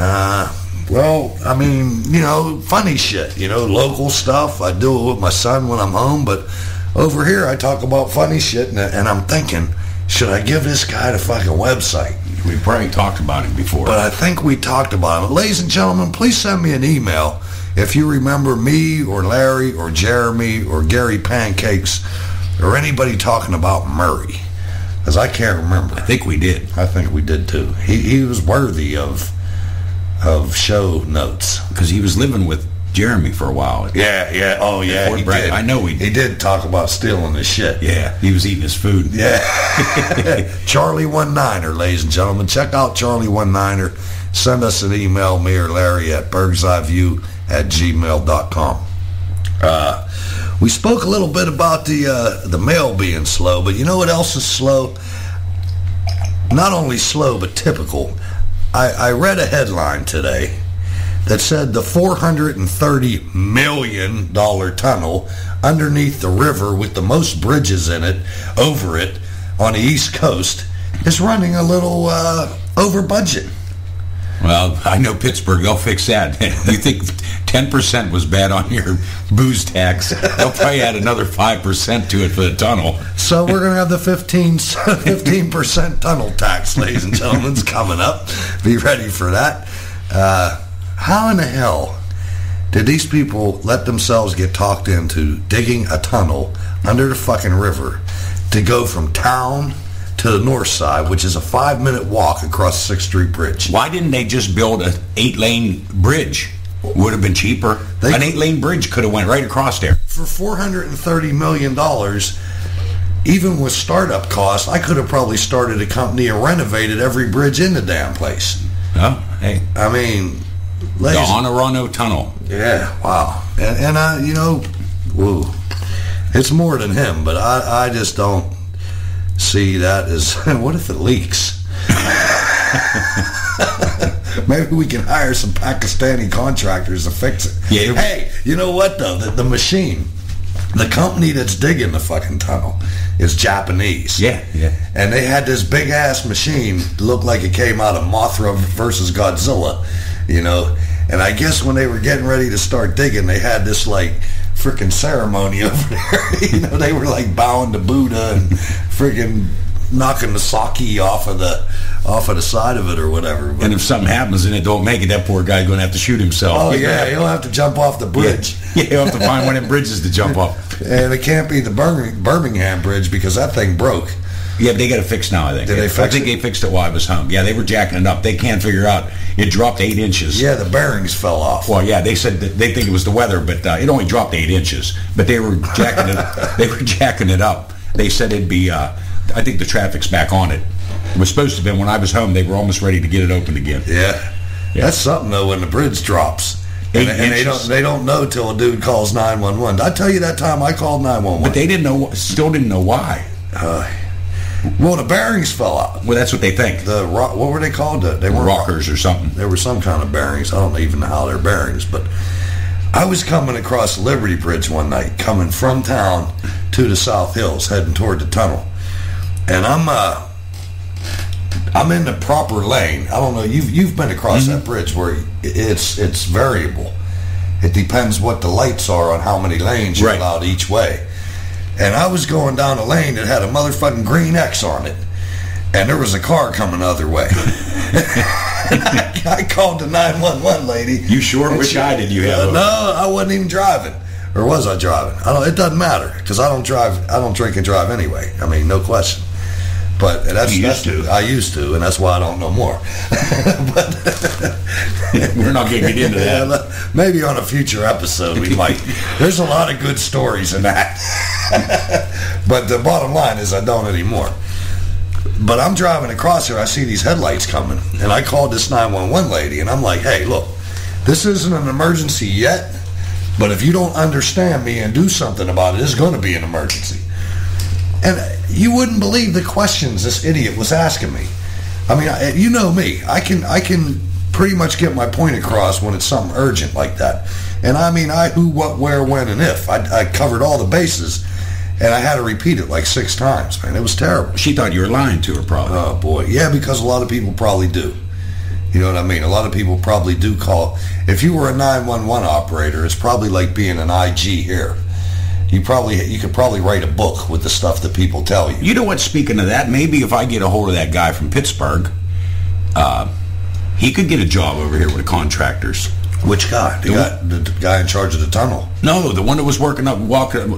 well, I mean, you know, funny shit, you know, local stuff. I do it with my son when I'm home, but over here I talk about funny shit, and I'm thinking, should I give this guy the fucking website? We probably talked about him before. But I think we talked about him. Ladies and gentlemen, please send me an email if you remember me or Larry or Jeremy or Gary Pancakes or anybody talking about Murray, because I can't remember. I think we did. I think we did too. He was worthy of show notes because he was living with Jeremy for a while. Yeah. Oh, yeah. He did. I know he did. He did talk about stealing his shit. Yeah, he was eating his food. Yeah. Charlie 19er, ladies and gentlemen. Check out Charlie 19er. Send us an email, me or Larry, at burghseyeview@gmail.com. We spoke a little bit about the mail being slow, but you know what else is slow? Not only slow, but typical. I read a headline today that said the $430 million tunnel underneath the river with the most bridges in it, over it, on the East Coast, is running a little over budget. Well, I know Pittsburgh, they'll fix that. You think 10% was bad on your booze tax, they'll probably add another 5% to it for the tunnel. So we're going to have the 15% tunnel tax, ladies and gentlemen. It's coming up. Be ready for that. How in the hell did these people let themselves get talked into digging a tunnel under the fucking river to go from town to the north side, which is a 5-minute walk across 6th Street Bridge? Why didn't they just build an 8-lane bridge? Would have been cheaper. An 8-lane bridge could have went right across there. For $430 million, even with startup costs, I could have probably started a company and renovated every bridge in the damn place. Oh, hey. I mean, The Honorano Tunnel. Yeah, wow. And I, woo, it's more than him, but I just don't see that as, what if it leaks? Maybe we can hire some Pakistani contractors to fix it. Yeah. Hey, you know what, though? The machine, the company that's digging the fucking tunnel is Japanese. Yeah. And they had this big-ass machine, looked like it came out of Mothra versus Godzilla, And I guess when they were getting ready to start digging, they had this, freaking ceremony over there. They were, bowing to Buddha and freaking knocking the sake off of the side of it or whatever. But, and if something happens and it don't make it, that poor guy's going to have to shoot himself. Oh, yeah, he'll have to jump off the bridge. Yeah, he'll have to find one of them bridges to jump off. And it can't be the Birmingham Bridge because that thing broke. Yeah, but they got it fixed now, I think. Did they fix it? I think they fixed it while I was home. Yeah, they were jacking it up. They can't figure out. It dropped 8 inches. Yeah, the bearings fell off. Well, yeah, they said that they think it was the weather, but it only dropped 8 inches. But they were jacking it. They were jacking it up. They said it'd be. I think the traffic's back on it. It was supposed to be when I was home. They were almost ready to get it open again. Yeah. That's something though when the bridge drops. And they don't know till a dude calls 911. Did I tell you that time I called 911? But they didn't know. Still didn't know why. Well, the bearings fell out. Well, that's what they think. What were they called? They were rockers or something. There were some kind of bearings. I don't even know how they're bearings. But I was coming across Liberty Bridge one night, coming from town to the South Hills, heading toward the tunnel, and I'm in the proper lane. I don't know. You've been across that bridge where it's variable. It depends what the lights are on how many lanes you're allowed each way. And I was going down a lane that had a motherfucking green X on it. And there was a car coming the other way. I called the 911 lady. You sure? Which eye did you have? No, I wasn't even driving. Or was I driving? it doesn't matter. Because I don't drink and drive anyway. I mean, no question. But I used to, and that's why I don't know more. But we're not going to get into that. Maybe on a future episode we might. There's a lot of good stories in that. But the bottom line is I don't anymore. But I'm driving across here. I see these headlights coming, and I called this 911 lady, and I'm like, "Hey, look, this isn't an emergency yet, but if you don't understand me and do something about it, it's going to be an emergency." And you wouldn't believe the questions this idiot was asking me. I mean, you know me. I can pretty much get my point across when it's something urgent like that. And I mean, who, what, where, when, and if. I covered all the bases, and I had to repeat it 6 times, man. It was terrible. She thought you were lying to her, probably. Oh, boy. Yeah, because a lot of people probably do. You know what I mean? A lot of people probably do call. If you were a 911 operator, it's probably like being an IG here. You could probably write a book with the stuff that people tell you. You know what? Speaking of that, maybe if I get a hold of that guy from Pittsburgh, he could get a job over here with the contractors. Which guy? The guy in charge of the tunnel? No, the one that was walking.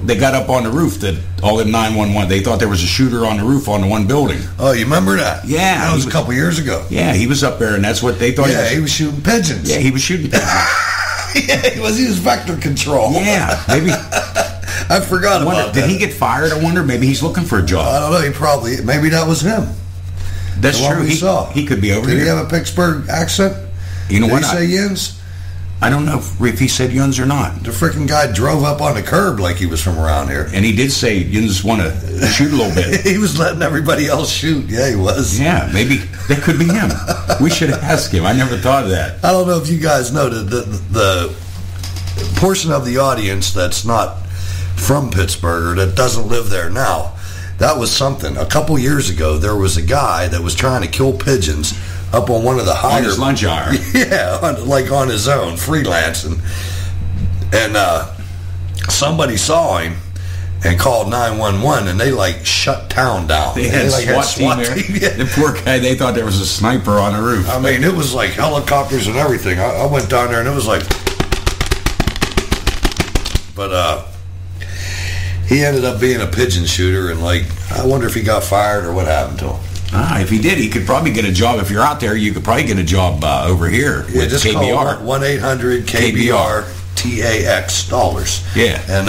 They got up on the roof. That all them 911. They thought there was a shooter on the roof on the one building. Oh, you remember that? Yeah, that was a couple years ago. Yeah, he was up there, and that's what they thought. Yeah, he was shooting pigeons. Yeah, he was shooting pigeons. Yeah, he was vector control. Yeah, maybe. I forgot about that. Did he get fired? I wonder. Maybe he's looking for a job. I don't know. Maybe that was him. That's true. He could be over here. Did he have a Pittsburgh accent? You know what? Did he say Yins? I don't know if he said Yuns or not. The freaking guy drove up on the curb like he was from around here. And he did say Yuns want to shoot a little bit. He was letting everybody else shoot. Yeah, he was. Yeah, maybe that could be him. We should ask him. I never thought of that. I don't know if you guys know the portion of the audience that's not from Pittsburgh or that doesn't live there now. That was something. A couple years ago, there was a guy that was trying to kill pigeons up on one of the higher... On his lunch hour. Yeah, on his own, freelancing. And somebody saw him and called 911, and they, shut town down. They had SWAT team there. Yeah. The poor guy, they thought there was a sniper on the roof. I mean, it was like helicopters and everything. I went down there, and it was like... But, he ended up being a pigeon shooter, and I wonder if he got fired or what happened to him. If he did, he could probably get a job. If you're out there, you could probably get a job over here with just KBR. Call 1-800-KBR TAX dollars. Yeah. And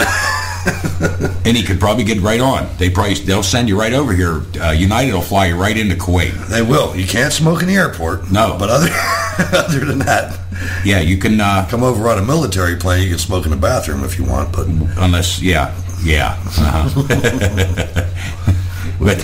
And he could probably get right on. They'll send you right over here. United will fly you right into Kuwait. They will. You can't smoke in the airport. No. But other than that, yeah, you can come over on a military plane. You can smoke in the bathroom if you want, but unless, yeah. Uh-huh. But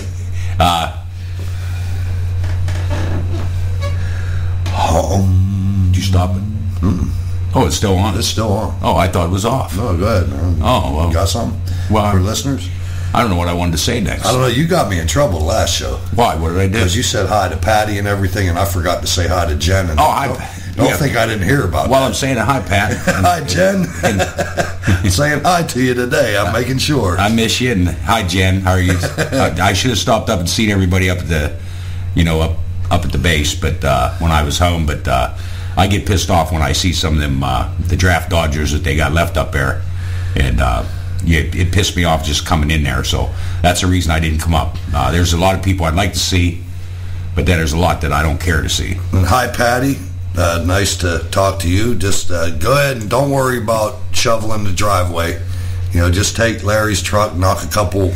did you stop it? Mm-mm. Oh, it's still on. It's still on. Oh, I thought it was off. No, go ahead. Oh, well. Got something for listeners? I don't know what I wanted to say next. I don't know. You got me in trouble the last show. Why? What did I do? Because you said hi to Patty and everything, and I forgot to say hi to Jen. And don't think I didn't hear about Well, that. I'm saying hi, Pat. Hi, Jen. Saying hi to you today. I'm making sure. I miss you. And hi, Jen. How are you? I should have stopped up and seen everybody up at the, up at the base, but when I was home. But I get pissed off when I see some of them, the draft dodgers that they got left up there, and it pissed me off just coming in there. So that's the reason I didn't come up. There's a lot of people I'd like to see, but then there's a lot that I don't care to see. And hi, Patty. Nice to talk to you. Just go ahead and don't worry about shoveling the driveway. Just take Larry's truck, knock a couple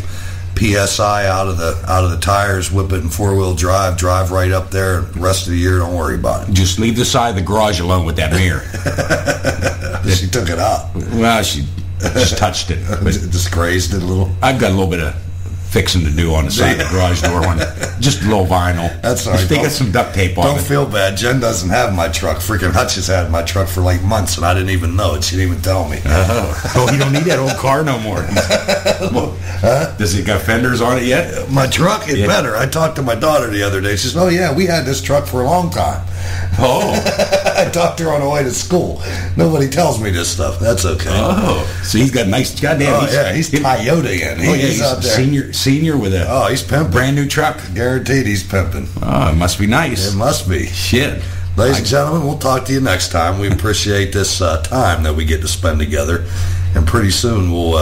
PSI out of the tires, whip it in 4-wheel drive right up there. The rest of the year, don't worry about it. Just leave the side of the garage alone with that mirror. She took it out. Well, she just touched it. But just grazed it a little. I've got a little bit of fixing to do on the side of the garage door. Just a little vinyl. That's all right. They got some duct tape on it. Don't feel bad. Jen doesn't have my truck. Freaking Hutch has had my truck for like months, and I didn't even know it. She didn't even tell me. Oh, you don't need that old car no more. Does it got fenders on it yet? My truck is better. I talked to my daughter the other day. She says, "Oh yeah, we had this truck for a long time." Oh. I talked to her on the way to school. Nobody tells me this stuff. That's okay. Oh, so he's got nice. Goddamn. He's Toyota-ing. He's out there. Senior with a he's pimping. Brand new truck. Guaranteed he's pimping. Oh, it must be nice. It must be. Shit. Ladies and gentlemen, we'll talk to you next time. We appreciate this time that we get to spend together. And pretty soon we'll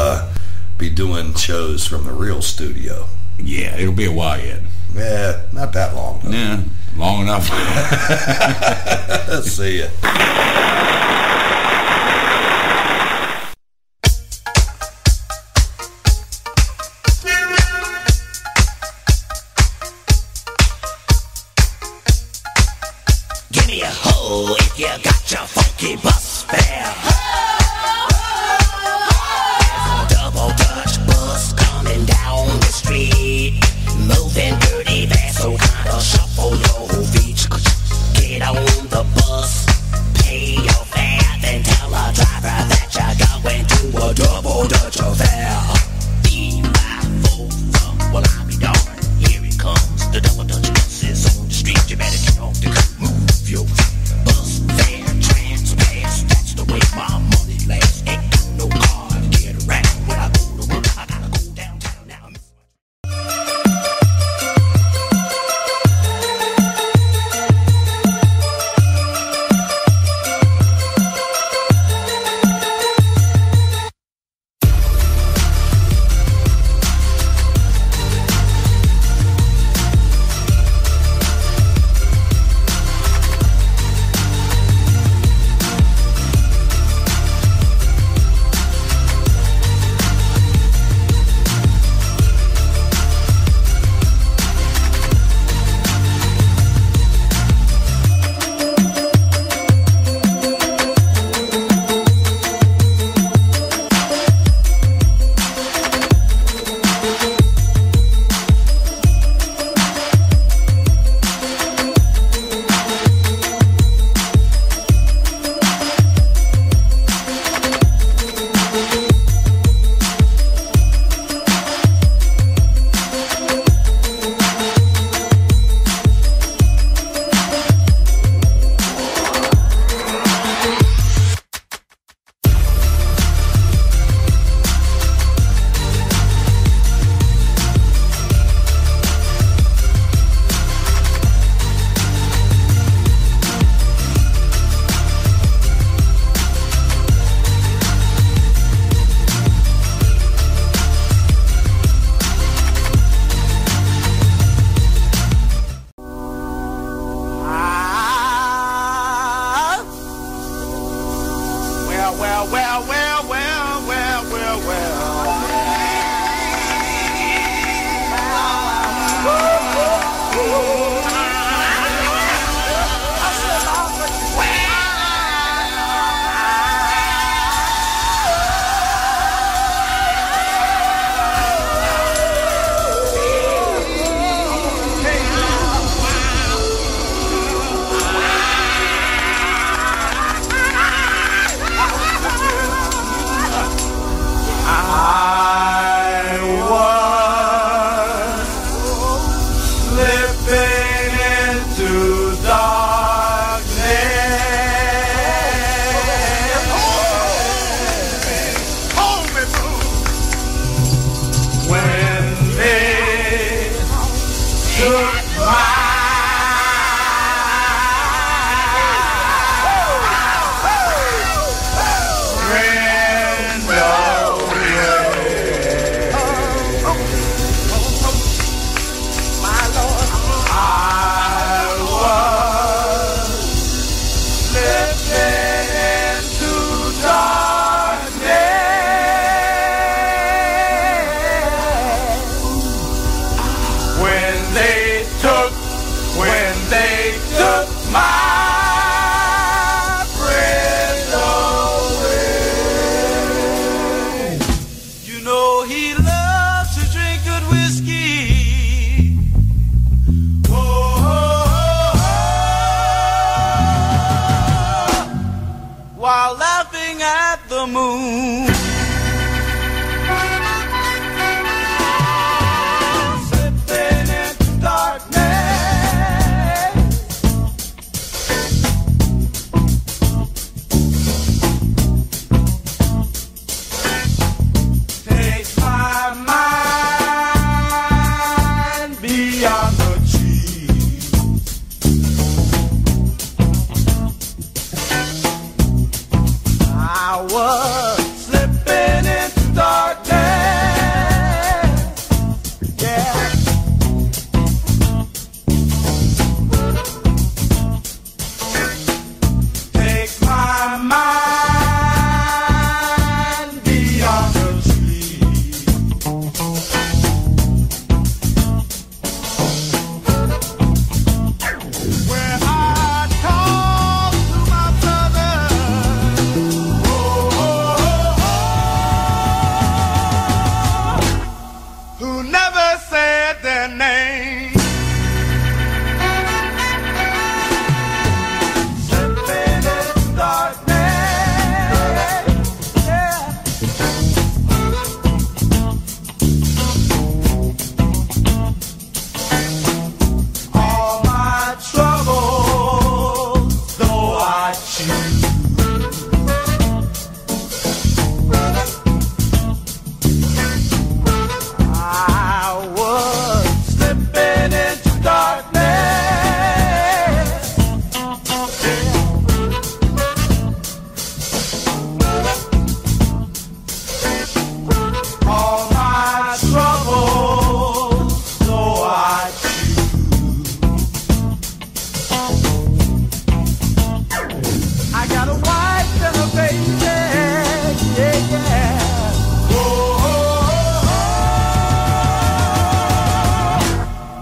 be doing shows from the real studio. Yeah, it'll be a while yet. Yeah, not that long, though. Yeah, long enough. See ya. Give me a hoe if you got your funky bus fare. There's a double Dutch bus coming down the street, moving dirty fast, so kinda shuffle your feet. Get on the bus, pay your fare, then tell the driver that you're going to a double Dutch affair. Be my fool, well I'll be darned. Here it comes, the double Dutch bus is on the street. You better get off the curb, move your feet. Bus fare, transpass, that's the way my money lasts. Ain't got no car to get around. When I go to work, I gotta go downtown now.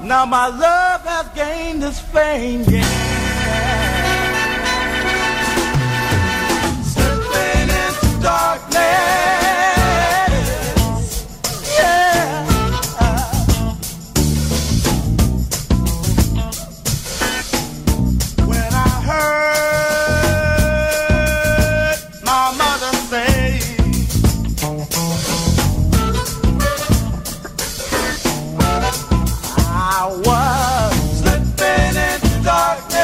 Now my love has gained this fame, yeah. Slipping into darkness, yeah. When I heard my mother say, I was slipping into darkness.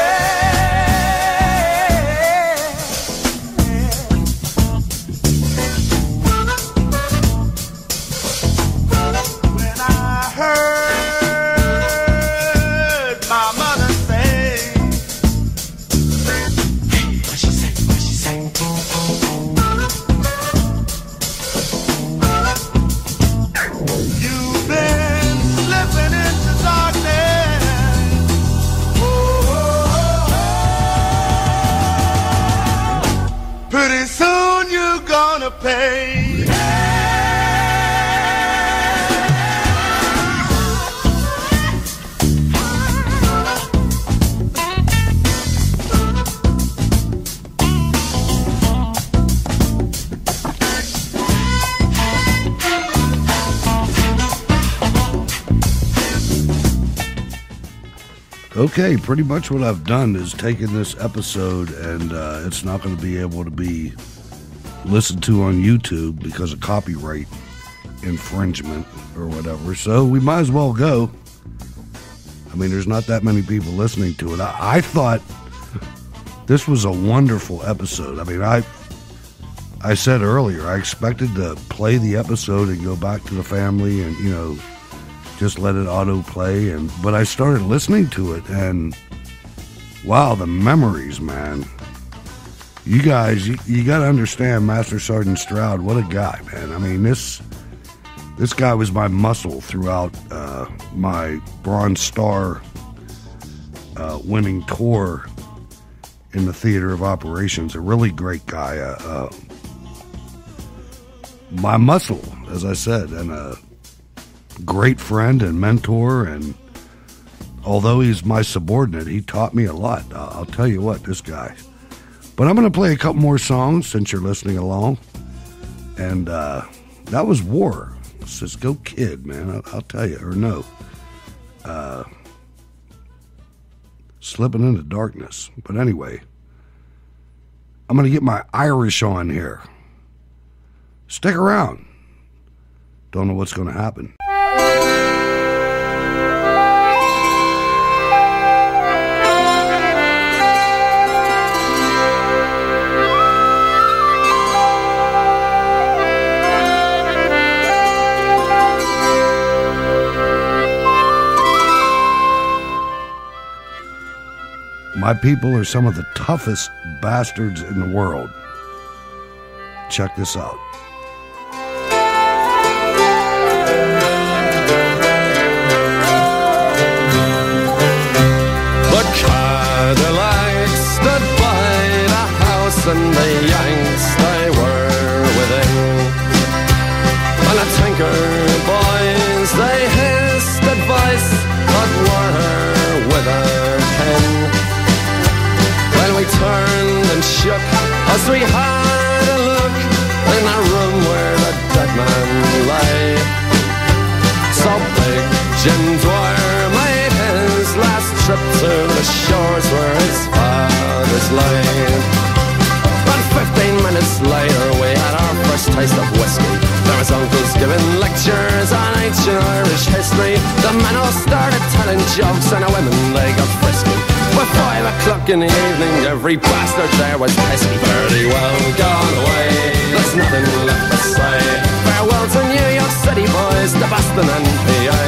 When I heard my mother say, hey, what she say, what she say? You've been slipping into darkness. Pretty soon you're gonna pay. Okay, pretty much what I've done is taken this episode and it's not going to be able to be listened to on YouTube because of copyright infringement or whatever. So we might as well go. I mean, there's not that many people listening to it. I thought this was a wonderful episode. I mean, I said earlier, I expected to play the episode and go back to the family and, you know, just let it autoplay. But I started listening to it and, wow, the memories, man. You guys, you got to understand Master Sergeant Stroud. What a guy, man. I mean, this guy was my muscle throughout my Bronze Star winning tour in the theater of operations. A really great guy. My muscle, as I said, and a great friend and mentor. And although he's my subordinate, he taught me a lot. I'll tell you what, this guy. But I'm going to play a couple more songs since you're listening along. And that was War. It says, go Kid, man. I'll tell you. Or no. Slipping into Darkness. But anyway, I'm going to get my Irish on here. Stick around. Don't know what's going to happen. My people are some of the toughest bastards in the world. Check this out. The Cadillac stood by the house and the Yanks they were within. And the Tinker boys they hissed advice but were with a pen. Well, we turned and shook as we had a look in the room where the dead man lay. So big Jim Dwyer made his last trip to the shores where his fathers lay. But 15 minutes later we had our first taste of whiskey. There was uncles giving lectures on ancient Irish history. The men all started telling jokes and the women they got frisky. By 5 o'clock in the evening every bastard there was pesky. Fairly well gone away, there's nothing left to say. Farewell to New York City boys, to Boston and PA.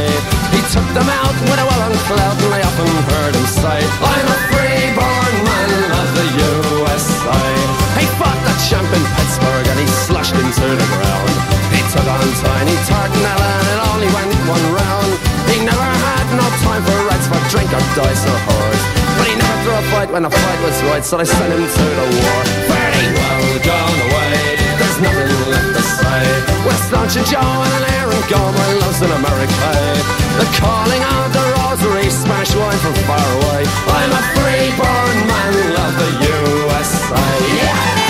He took them out with a well-on clout and I often heard him say, I'm a free-born man of the USA. He fought the champ in Pittsburgh and he slashed him to the ground. He took on Tiny Tartanella and it only went one round. He never had no time for rats, for drink or dice or horse. But he never threw a fight when the fight was right, so they sent him to the war. Very well gone away, there's nothing left to say. We're Staunch and Joe and Aaron Gomer loves in America. The calling of the rosary, Spanish wine from far away. I'm a free-born man, love the USA. Yeah!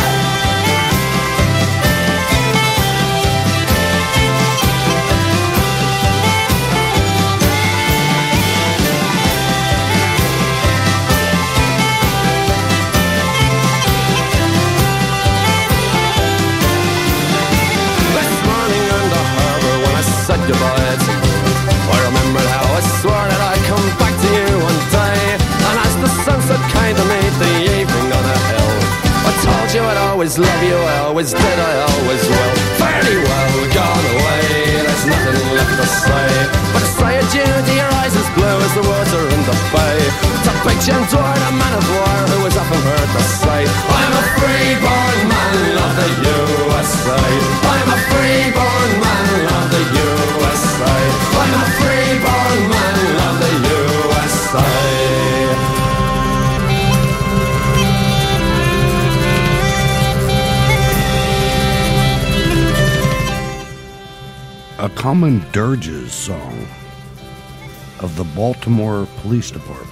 Said goodbye to you. I remembered how I swore that I'd come back to you one day. And as the sunset came to meet the evening on a hill, I told you I'd always love you, I always did, I always will. Fairly well gone away, there's nothing left to say. But to say adieu to your eyes as blue as the water in the bay. To big Jim Dwyer, the man of war, who was often heard to say, I'm a free-born man of the USA. I'm a free-born man of the USA. I'm a free-born man of the USA. A common dirges song of the Baltimore Police Department.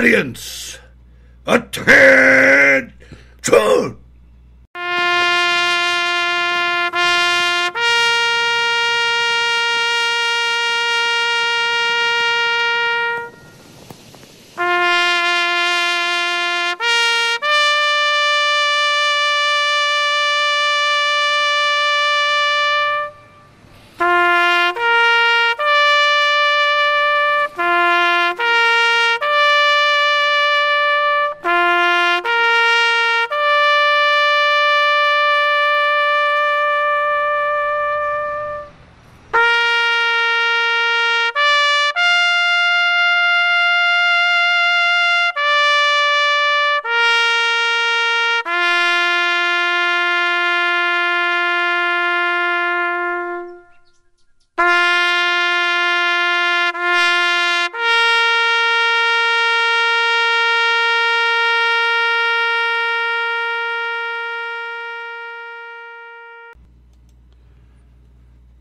Audience, attention!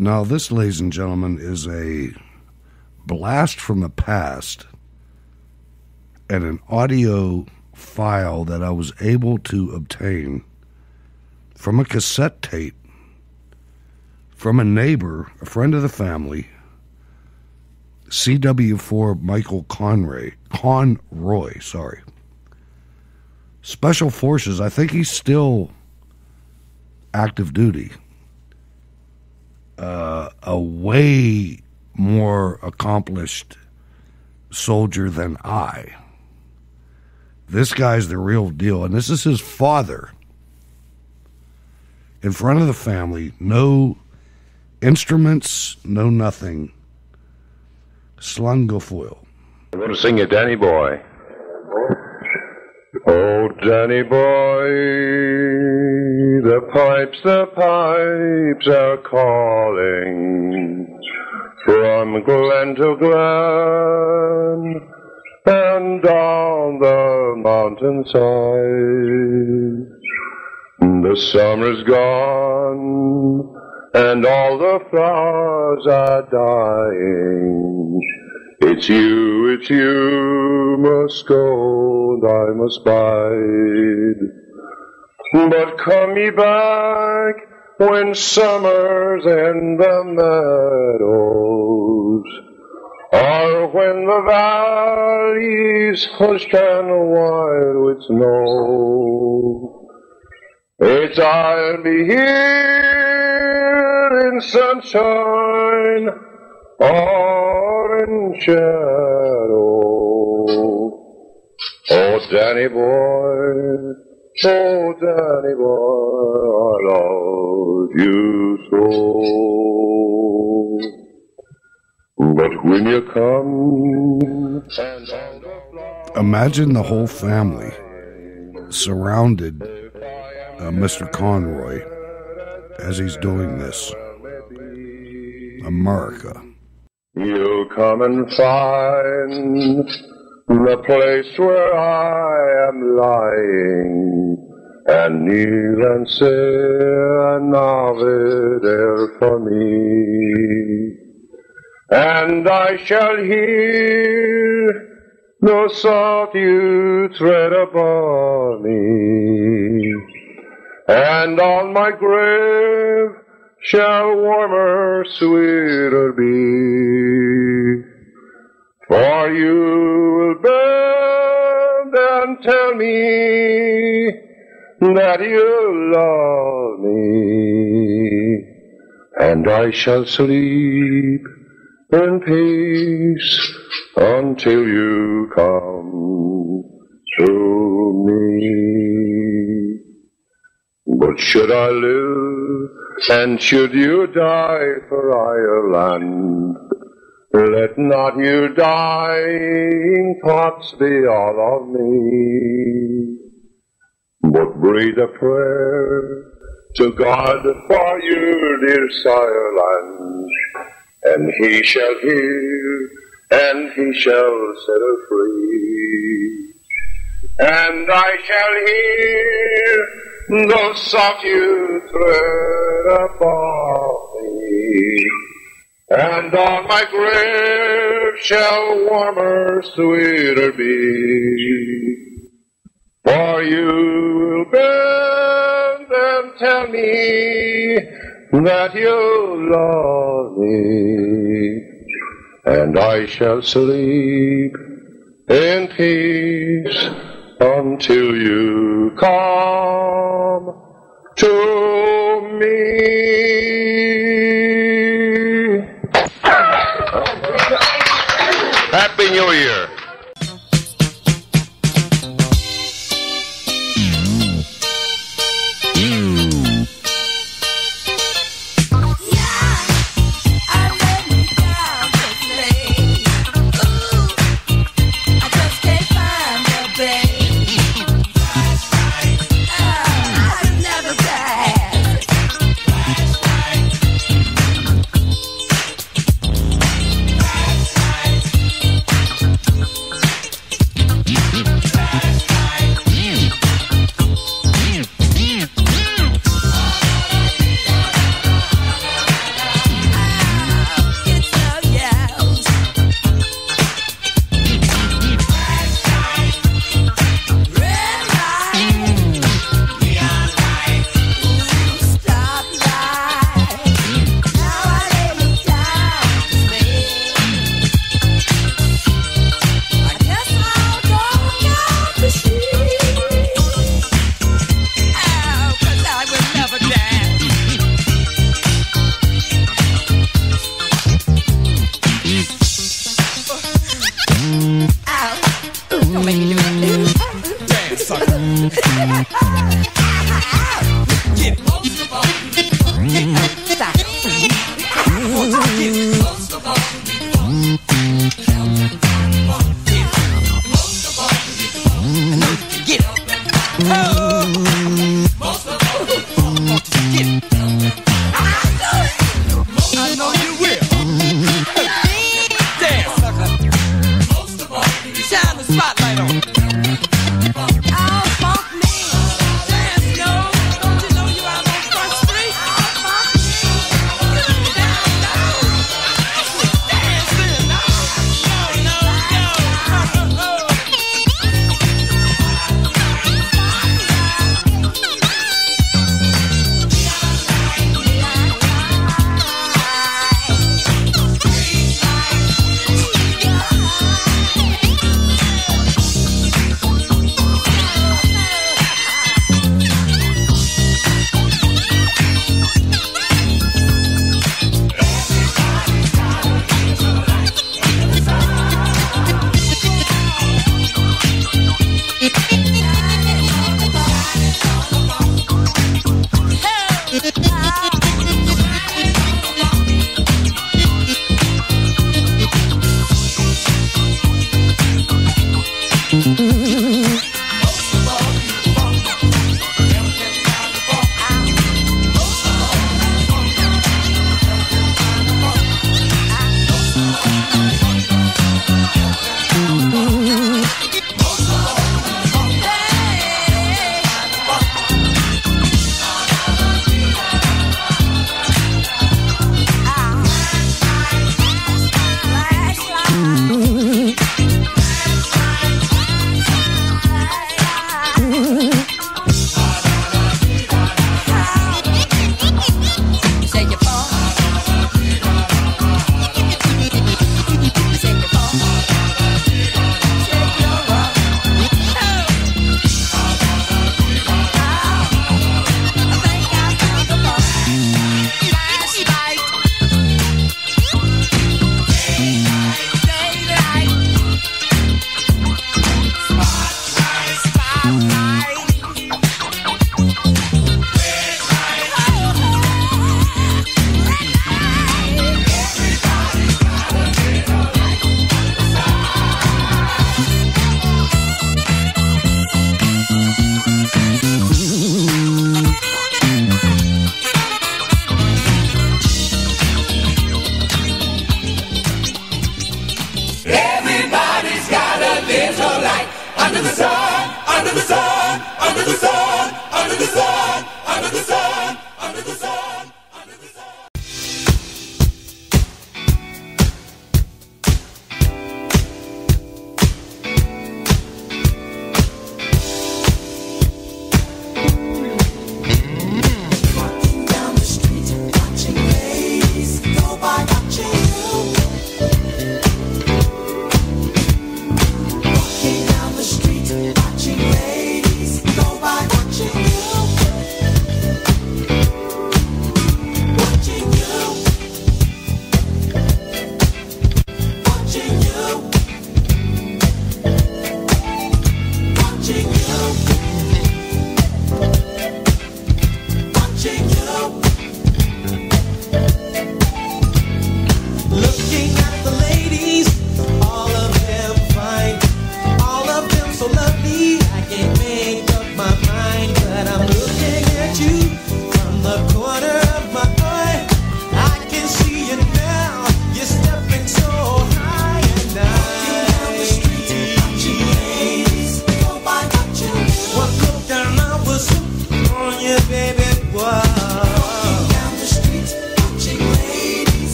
Now, this, ladies and gentlemen, is a blast from the past and an audio file that I was able to obtain from a cassette tape from a neighbor, a friend of the family, CW4 Michael Conroy, Special Forces. I think he's still active duty. A way more accomplished soldier than I. This guy's the real deal, and this is his father. In front of the family, no instruments, no nothing. Slungofoil. I'm going to sing you Danny Boy. Oh, Danny Boy, the pipes are calling from glen to glen and down the mountainside. The summer's gone and all the flowers are dying. It's you must go and I must bide. But come ye back when summer's in the meadows, or when the valley's hushed and wild with snow. It's I'll be here in sunshine or in shadow. Oh, Danny boy, oh, Danny boy, I love you so. But when you come and imagine the whole family surrounded Mr. Conroy as he's doing this. America. You'll come and find the place where I am lying, and kneel and say an Ave there for me. And I shall hear the salt you tread upon me, and on my grave shall warmer, sweeter be. For you will bend and tell me that you love me, and I shall sleep in peace until you come to me. But should I live and should you die for Ireland, let not your dying thoughts be all of me, but breathe a prayer to God for your dear Ireland, and he shall hear and he shall set her free. And I shall hear those soft you tread upon me, and on my grave shall warmer, sweeter be. For you will bend and tell me that you love me, and I shall sleep in peace until you come to me. Happy New Year.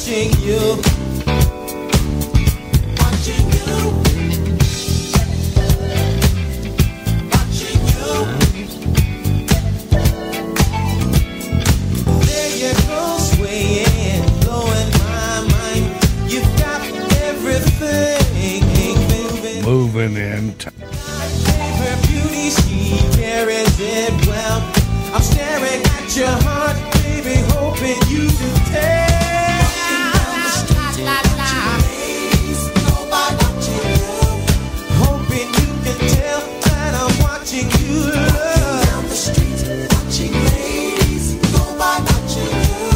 watching you. Watching you. Watching you. There you go, swaying, blowing my mind. You've got everything moving in. Her beauty, she carries it well. I'm staring at your heart, baby, hoping you can tell. Hoping you can tell that I'm watching you love. Down the street, watching ladies go by watching you.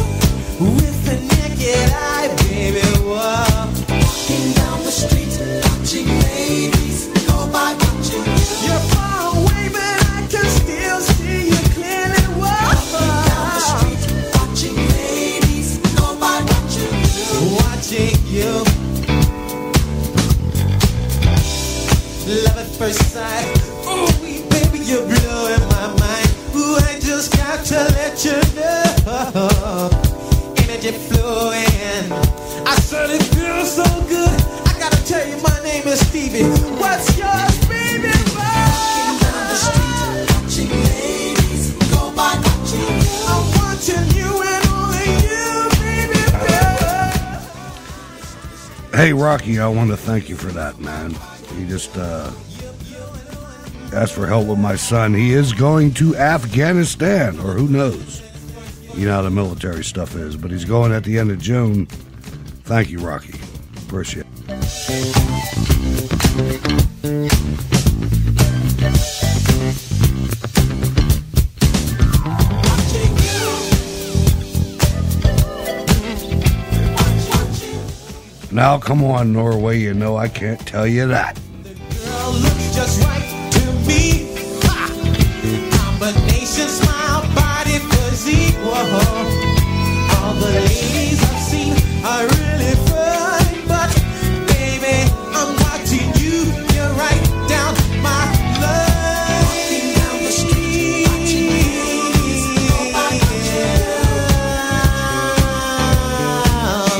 With the naked eye, baby, whoa. Walking down the street, watching ladies go by watching you. You're far away, but I can still see you clearly. Whoa. Walking down the street, watching ladies go by watching you. Watching you. Love at first sight. Ooh, baby, you're blowing my mind. Ooh, I just got to let you know. Energy flowing. I certainly feel so good. I gotta tell you, my name is Stevie. What's yours, baby? Walking down the street, watching ladies go by watching you. I'm watching you and only you, baby. Hey, Rocky, I want to thank you for that, man. He just asked for help with my son. He is going to Afghanistan, or who knows. You know how the military stuff is, but he's going at the end of June. Thank you, Rocky. Appreciate it. Now, come on, Norway, you know I can't tell you that. Girl looks just right to me. Ha! Combination, smile, body, physique. Whoa. All the ladies I've seen are really fine, but baby, I'm watching you. You're right down my line. Walking down the street, watching ladies go by watching you.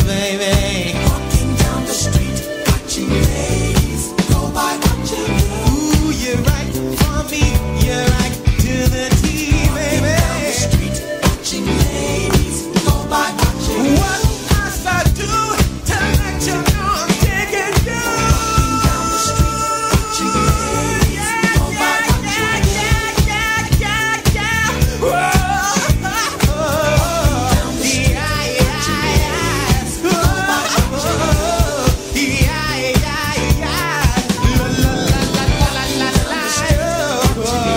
Baby. Walking down the street, watching ladies go by watching you. Ooh, you're right for me. You're right to the T, baby. Walking down the street, watching ladies go by watching you. What must I do to let you know I'm taking you? Walking down the street, watching ladies go by watching you. Whoa. Walking down the street, watching ladies go by watching you.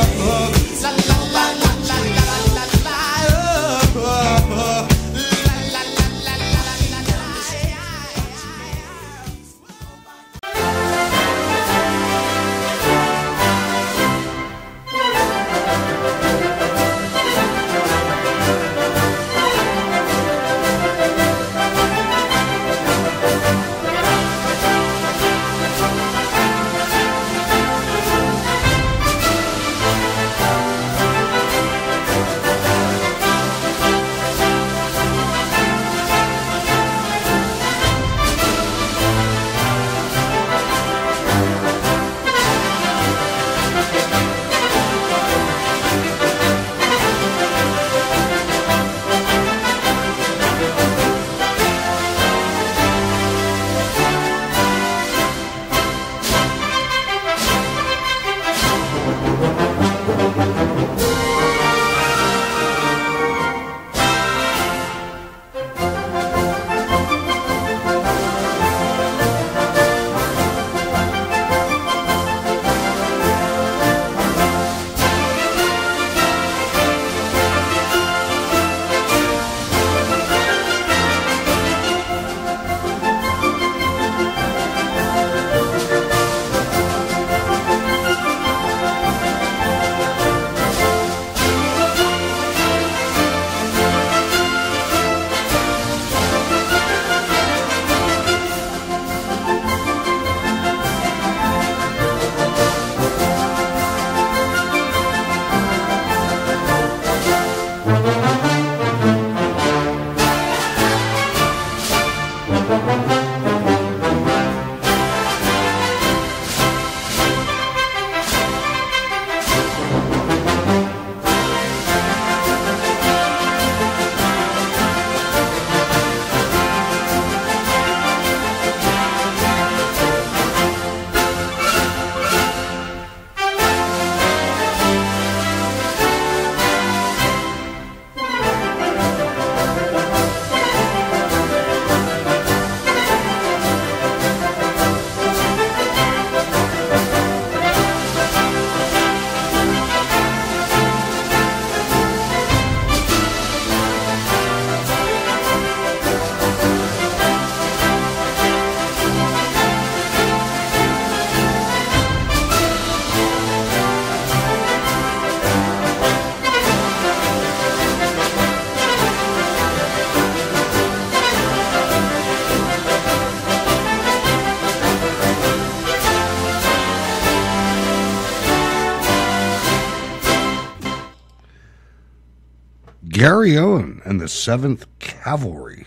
Gary Owen and the 7th Cavalry.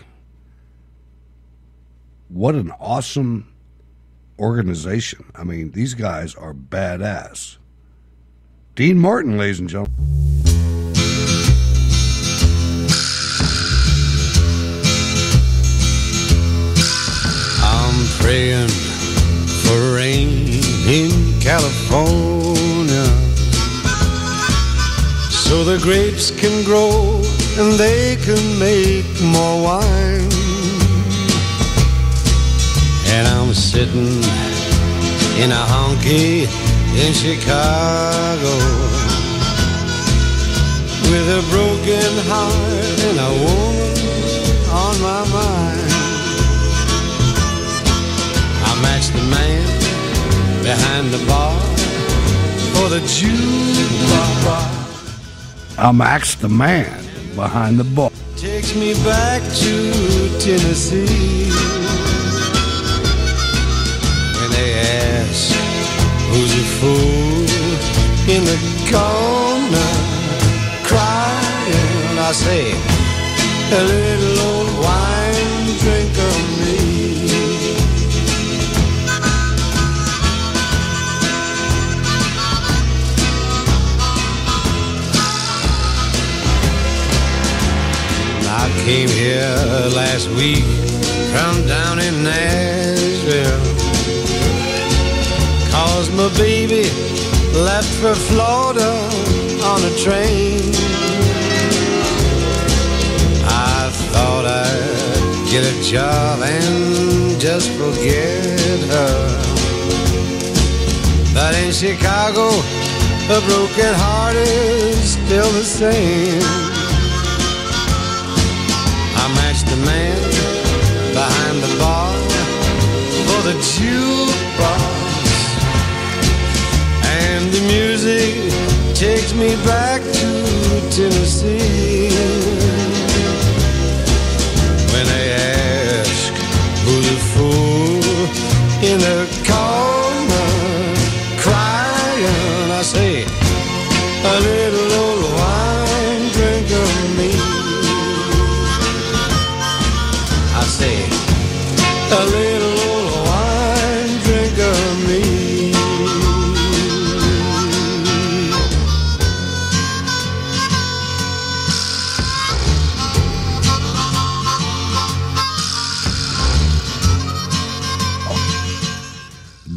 What an awesome organization. I mean, these guys are badass. Dean Martin, ladies and gentlemen. I'm praying for rain in California, so the grapes can grow and they can make more wine. And I'm sitting in a honky in Chicago with a broken heart and a woman on my mind. I match the man behind the bar for the jukebox. I'm Max the man behind the bar. Takes me back to Tennessee. When they ask who's a fool in the corner crying, I say, a little old wine drinker me. I came here last week from down in Nashville, 'cause my baby left for Florida on a train. I thought I'd get a job and just forget her, but in Chicago a broken heart is still the same. I matched the man behind the bar for the jukebox, and the music takes me back to Tennessee. When they ask who's a fool in the corner crying, I say, a little old wine drinker me. I say, a little old wine drinker me.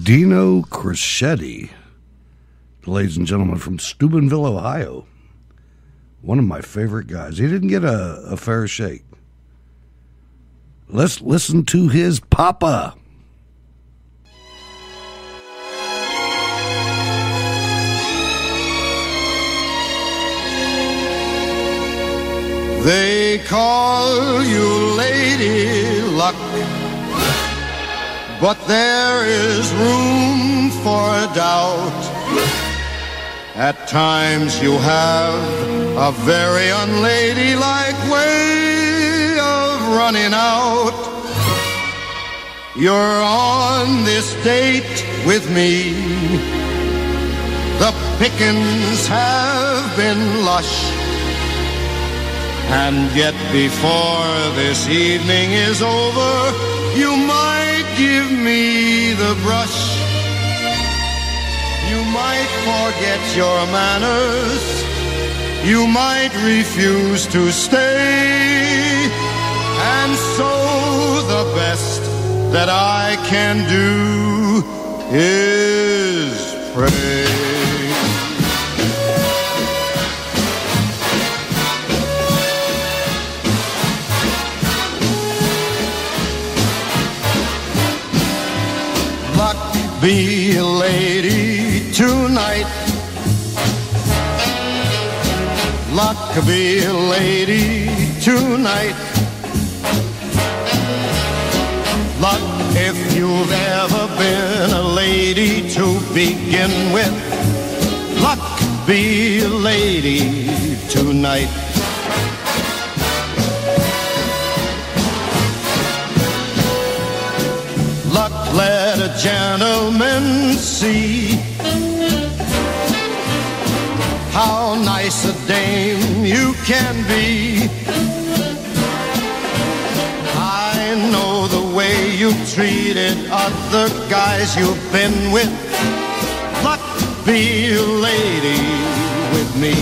Dino Crescetti, ladies and gentlemen, from Steubenville, Ohio. One of my favorite guys. He didn't get a fair shake. Let's listen to his papa. They call you Lady Luck, but there is room for doubt. At times you have a very unladylike way of running out. You're on this date with me. The pickings have been lush, and yet before this evening is over, you might give me the brush. You might forget your manners. You might refuse to stay. And so the best that I can do is pray. Be a lady tonight. Luck be a lady tonight. Luck if you've ever been a lady to begin with. Luck be a lady tonight. Luck let a gentleman see how nice a dame you can be. I know the way you've treated other guys you've been with. Luck be a lady with me.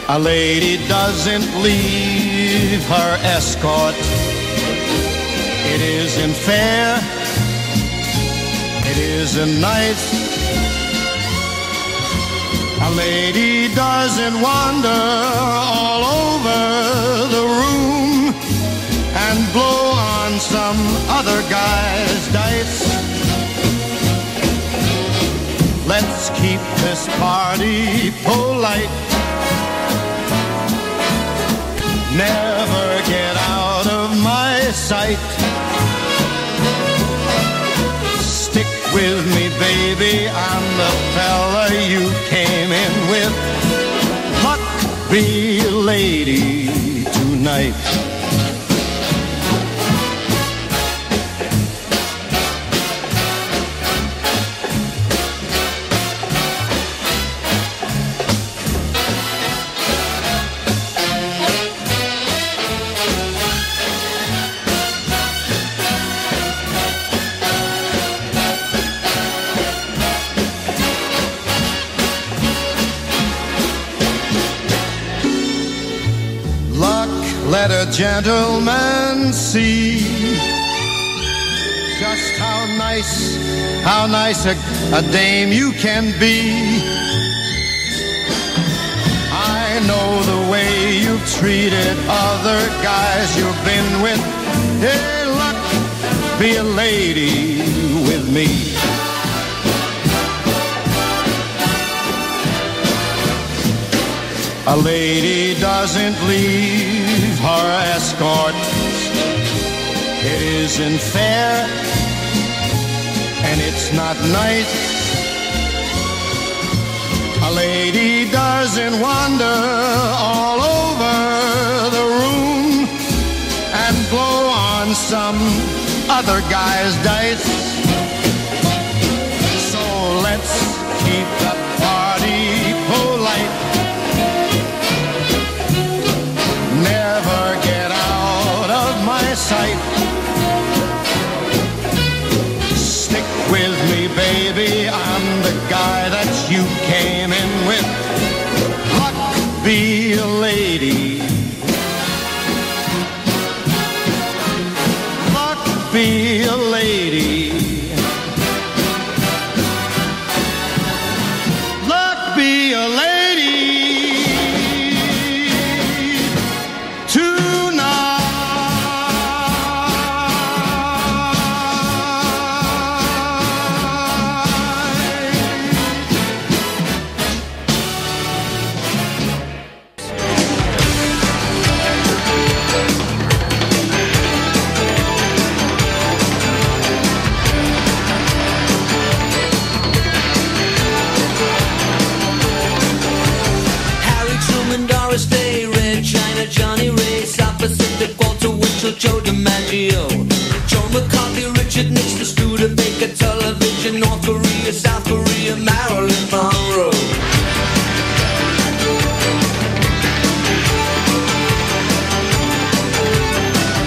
A lady doesn't leave her escort. It isn't fair. It isn't nice. A lady doesn't wander all over the room and blow on some other guy's dice. Let's keep this party polite. Never get out of my sight. Stick with me, baby, I'm the fella you came in with. Luck be a lady tonight. Let a gentleman see just how nice a dame you can be. I know the way you've treated other guys you've been with. Hey, luck be a lady with me. A lady doesn't leave her escort. It isn't fair, and it's not nice. A lady doesn't wander all over the room and blow on some other guy's dice. So let's keep the party polite. Never get out of my sight. Stick with me, baby, I'm the guy that you came in with. Luck be a lady. Luck be a lady. Luck be a lady. Johnny Ray, South Pacific, Walter Winchell, Joe DiMaggio, Joe McCarthy, Richard Nixon, Studebaker, Television, North Korea, South Korea, Marilyn Monroe.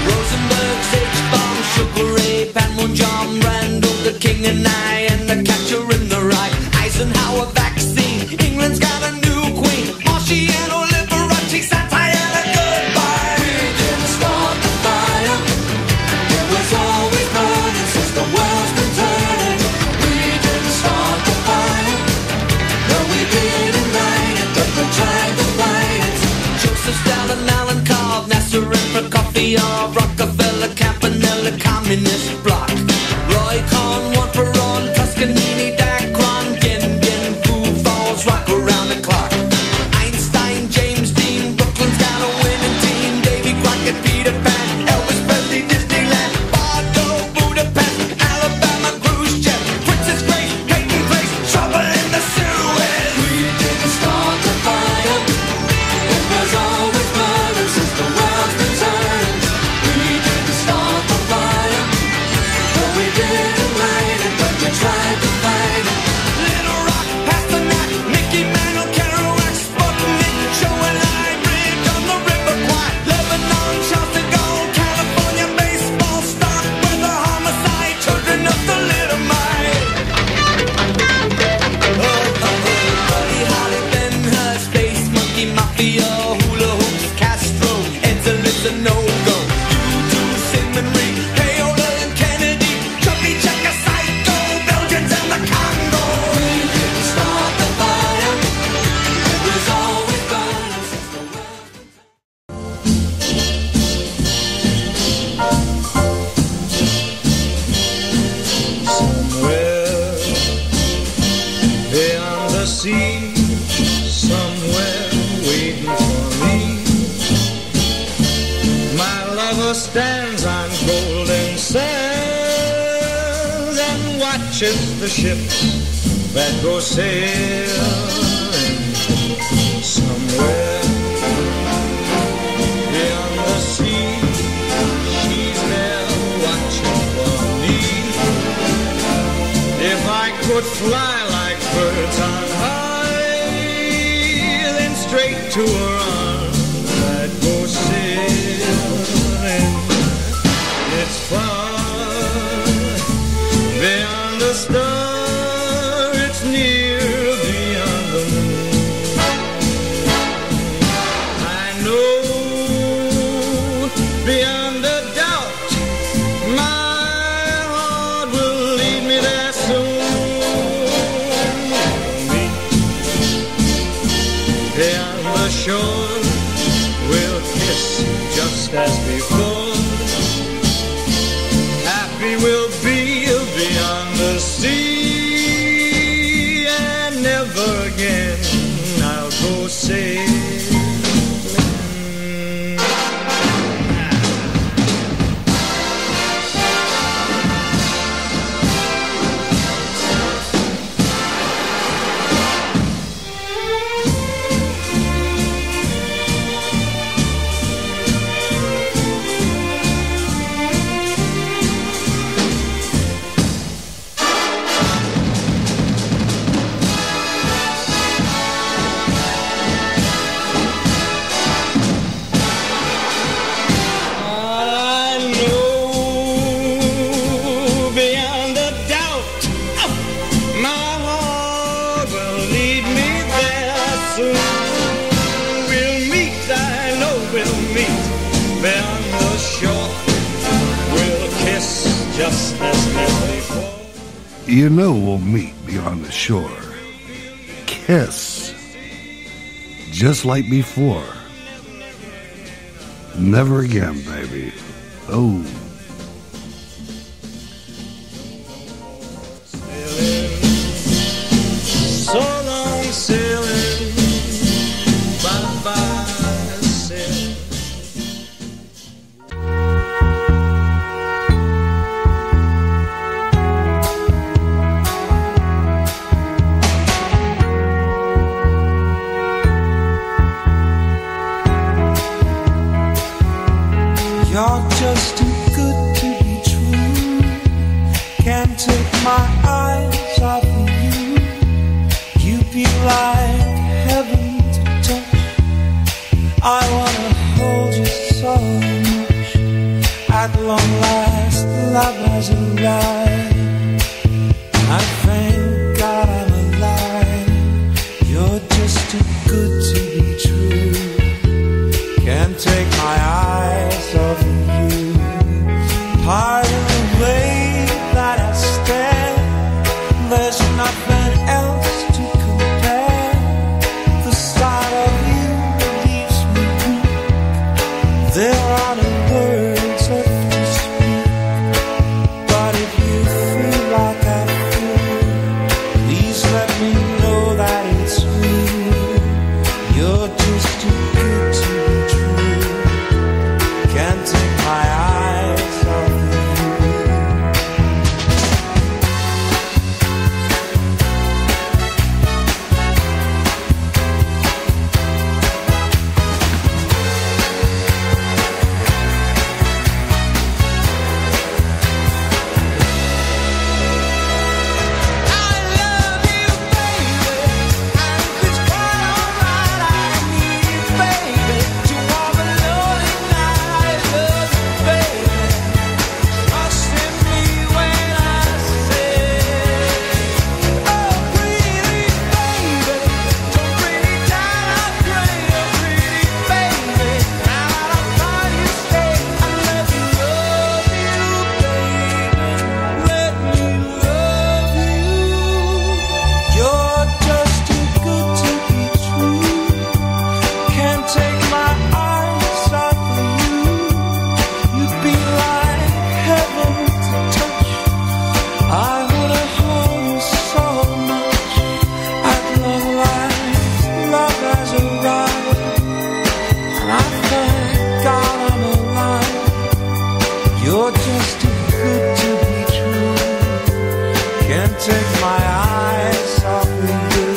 Rosenberg, H-Bomb, Sugar Ray, Panmunjom, Randall, the King and I, and the Catcher in the Rye, Eisenhower vaccine, England's got a new queen, Marciano, Liberace, satire. Stalin, Alan Cobb, Nasser and Prokofiev, Rockefeller, Campanella, Communist Bloc, Roy Cohn, one for all, Toscanini, Dacron, Gin, Foo Falls, rock around the clock. Einstein, James Dean, Brooklyn's got a winning team, Davy Crockett, Peter Pan, Elvis Presley, Disneyland, Bordeaux, Budapest, Alabama, Khrushchev, Princess Grace, Peyton Place, trouble in the Suez. We didn't start the fire. There's always murder since the world's been turning. We didn't start the fire. watches the ship that goes sailing somewhere beyond the sea. She's there watching for me. If I could fly like birds on high, then straight to her arms I'd go sailing. It's far beyond the star, it's near beyond the moon. I know beyond a doubt my heart will lead me there soon. Beyond the shore we'll kiss just as before. Happy we'll be beyond the sea, and never again I'll go sailing. You know we'll meet beyond the shore. Kiss. Just like before. Never again, baby. Oh. So long sailing, bye-bye sailing. You're just too good to be true. Can't take my eyes off of you. You be like heaven to touch. I wanna hold you so much. At long last, love has arrived. I thank God I'm alive. You're just too good to be true. Can't take my eyes off of you. Part of the way that I stand, there's nothing else to compare. The sight of you leaves me weak. There are no words left to speak. But if you feel like I feel, please let me know that it's real. You're just too good to be true. Can't take my eyes off of you. can't take my eyes off of you.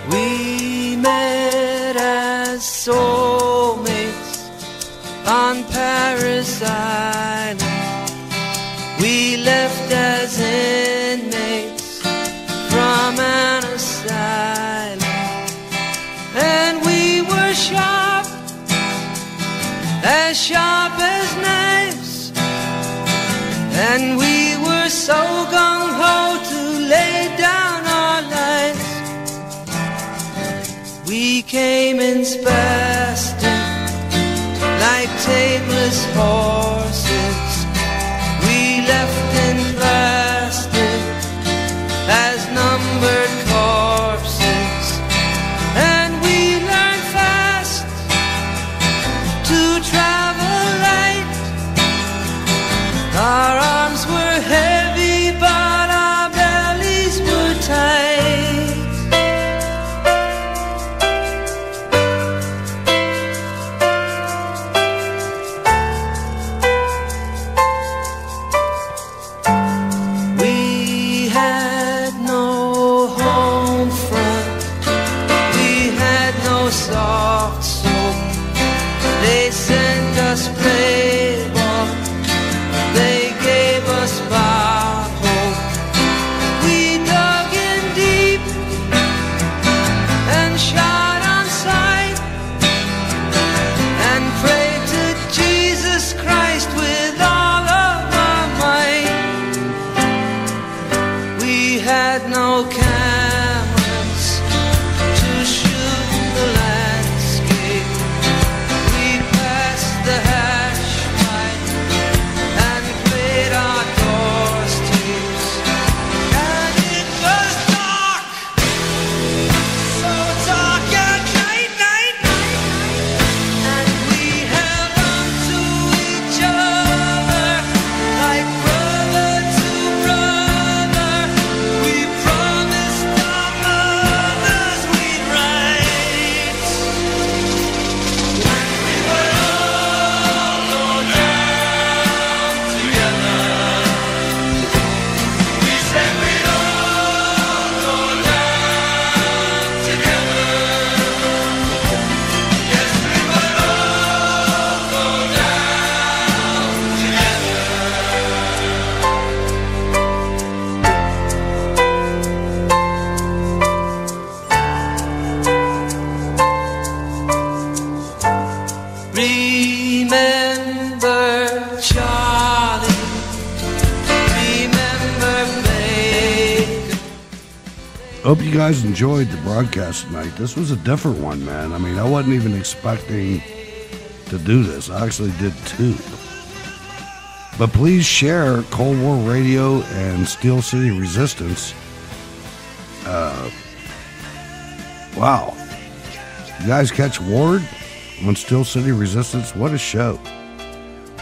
We met as soulmates on Paris Island. We left as inmates from an asylum. And we were sharp as knives. And we were so gung-ho to lay down our lives. We came in spastic like tameless horses. We left in plastic as numbered corpses. And we learned fast to travel light. Our arms were heavy, but our bellies were tight. We had no home front, we had no soft soap. They sent us Playboy, they gave us bar hope. We dug in deep and shot on sight and prayed to Jesus Christ with all of our might. We had no cameras to shoot the landscape. We passed the hash pipe and played our doors tapes. And it was dark, so dark at night. And we held on to each other like brother to brother. We promised our mothers we'd write. When we would all go down together, we said we'd all go down together. Yes, we would all go down together. Remember Charlie, remember Bacon. Hope you guys enjoyed the broadcast tonight. This was a different one, man. I mean, I wasn't even expecting to do this. I actually did two. But please share Cold War Radio and Steel City Resistance. Wow. You guys catch Ward on Steel City Resistance? What a show.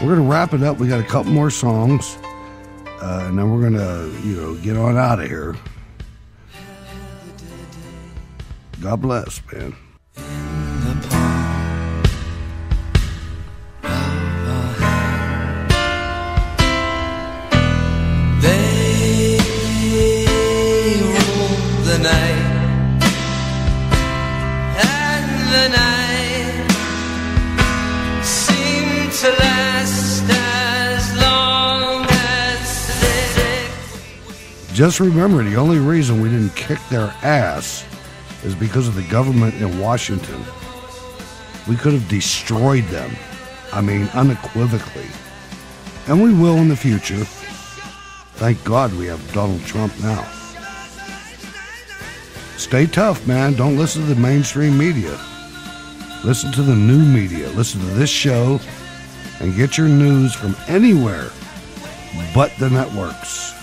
We're going to wrap it up. We got a couple more songs. And then we're going to, get on out of here. God bless, man. In the the night seemed to last as long as it. Just remember, the only reason we didn't kick their ass is because of the government in Washington. We could have destroyed them. I mean, unequivocally. And we will in the future. Thank God we have Donald Trump now. Stay tough, man. Don't listen to the mainstream media. Listen to the new media. Listen to this show and get your news from anywhere but the networks.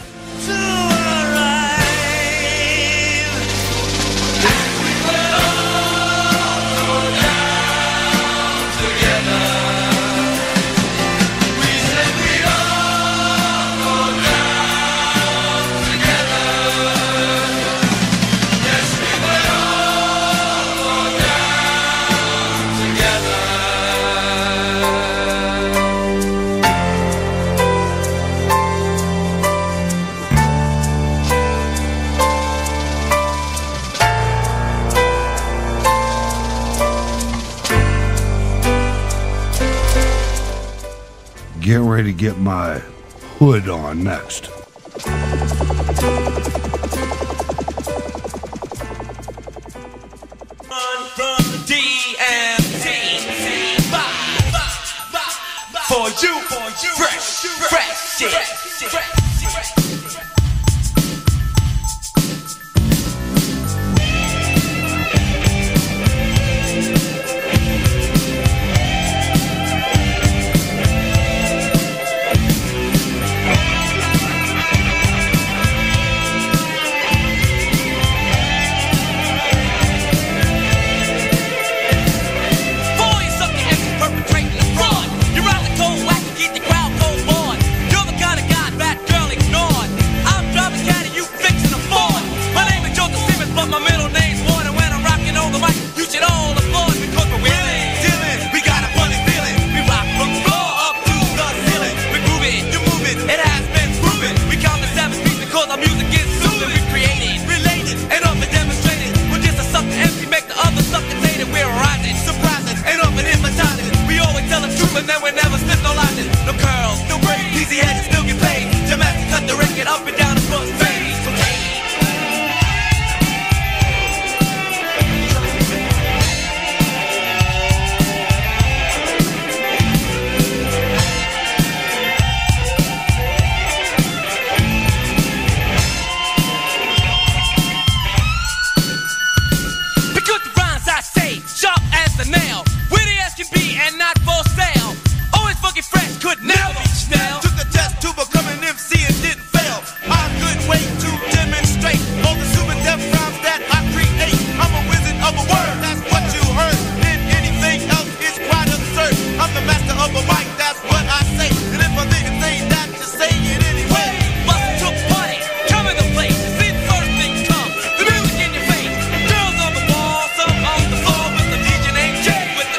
Getting ready to get my hood on next. Run from the DMT. For you, fresh shit. But then we never spit no lies, no curls, no braids. Easy headed, still get paid. Domestic cut the record up and down the front page. Because the rhymes I say, sharp as the nail, witty as can be and not for sale. Always fucking fresh, could never be snail. Took the test to become an MC and didn't fail. I'm good way to demonstrate all the super depth rhymes that I create. I'm a wizard of a word, that's what you heard. And anything else is quite absurd. I'm the master of a mic, that's what I say. And if I didn't say that, just say it anyway. Bustin' took party, come in the place. You see the first thing come, the music in your face. Girls on the wall, some on the floor with the DJ named Jay with the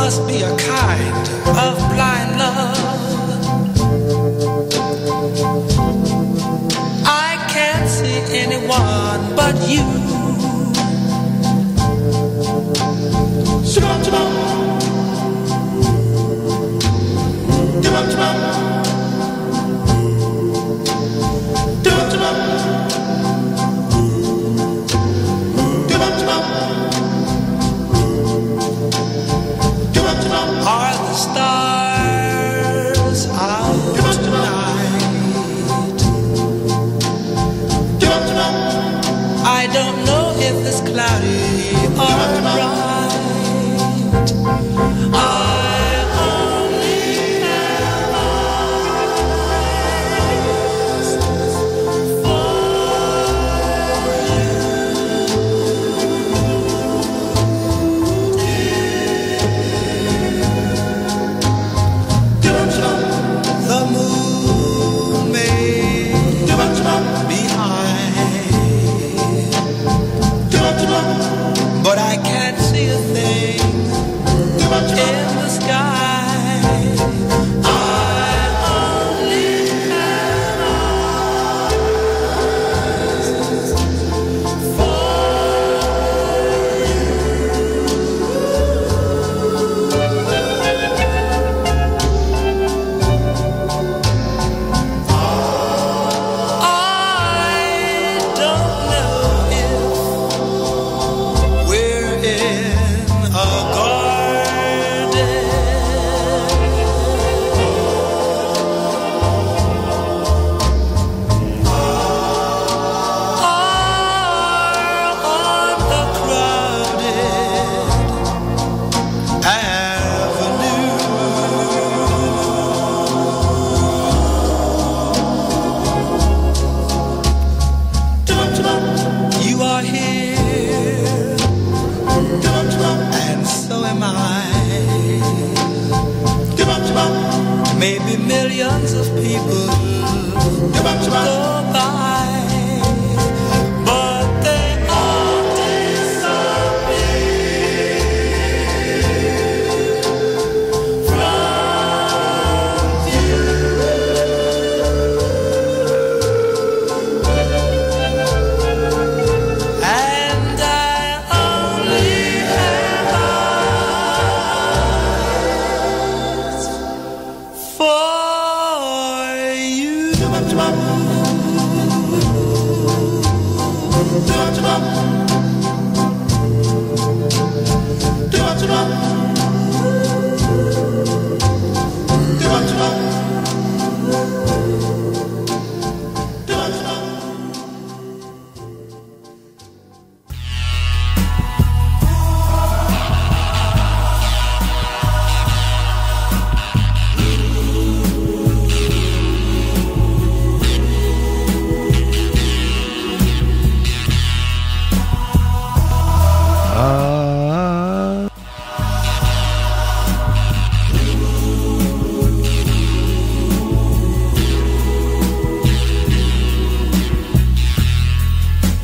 must be a kind of blind love. I can't see anyone but you. Shabam, shabam. Shabam, shabam. Shabam, shabam. Are the stars out tonight? I don't know if it's cloudy or bright. I only have eyes for the moon may be high, but I can't see a thing in the sky. I only have eyes for maybe millions of people go by, but they all disappear from view. And I only have eyes for you.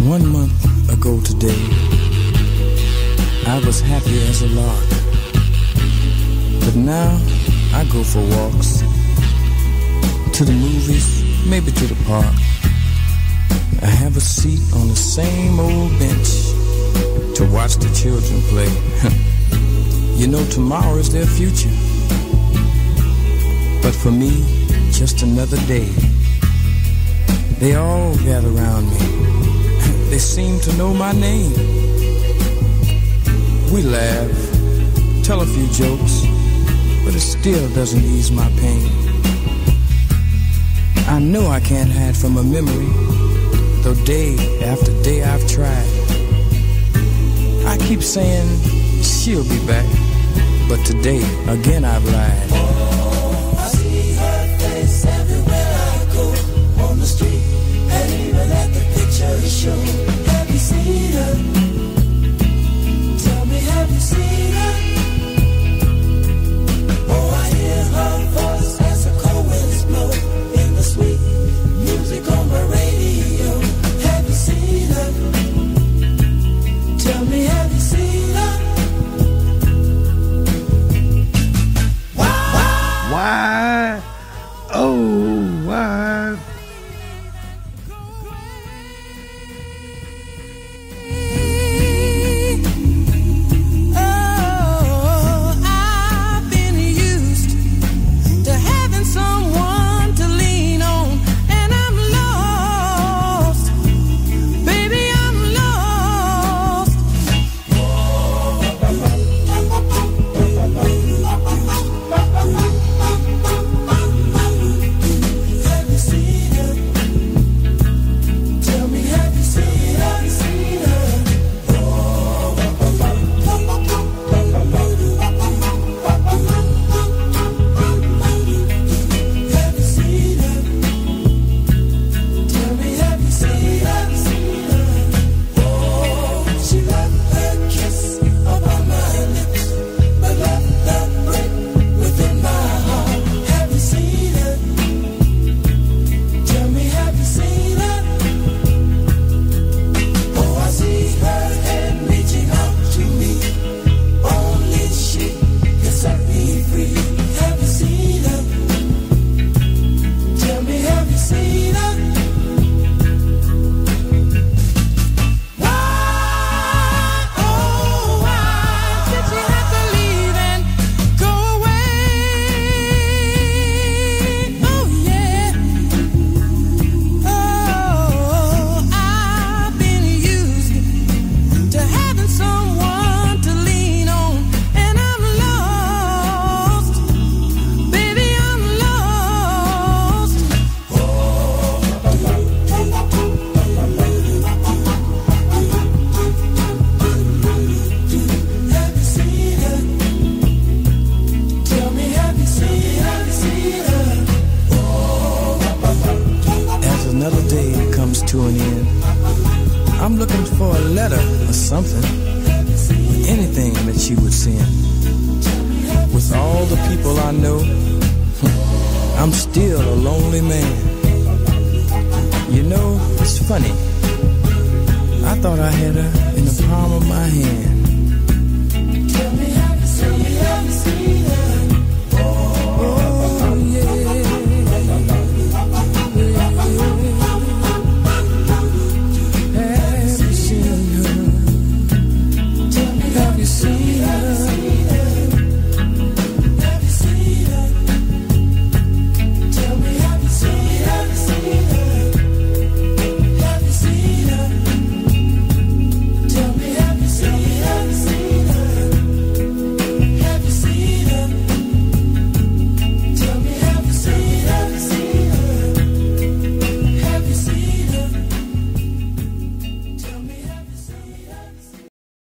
One month ago today, I was happy as a lark. But now I go for walks, to the movies, maybe to the park. I have a seat on the same old bench to watch the children play. You know, tomorrow is their future, but for me, just another day. They all gather around me. They seem to know my name. We laugh, tell a few jokes, but it still doesn't ease my pain. I know I can't hide from a memory, though day after day I've tried. I keep saying she'll be back, but today again I've lied. Oh, I see her face everywhere I go, on the street and even at the picture show. Have you seen her? Tell me, have you seen her? Oh, I hear her voice as the cold winds blow in the sweet music on the radio. Have you seen her? Tell me, have you seen her? letter or something, anything that she would send. With all the people I know, I'm still a lonely man. You know, it's funny. I thought I had her in the palm of my hand. Tell me, have you seen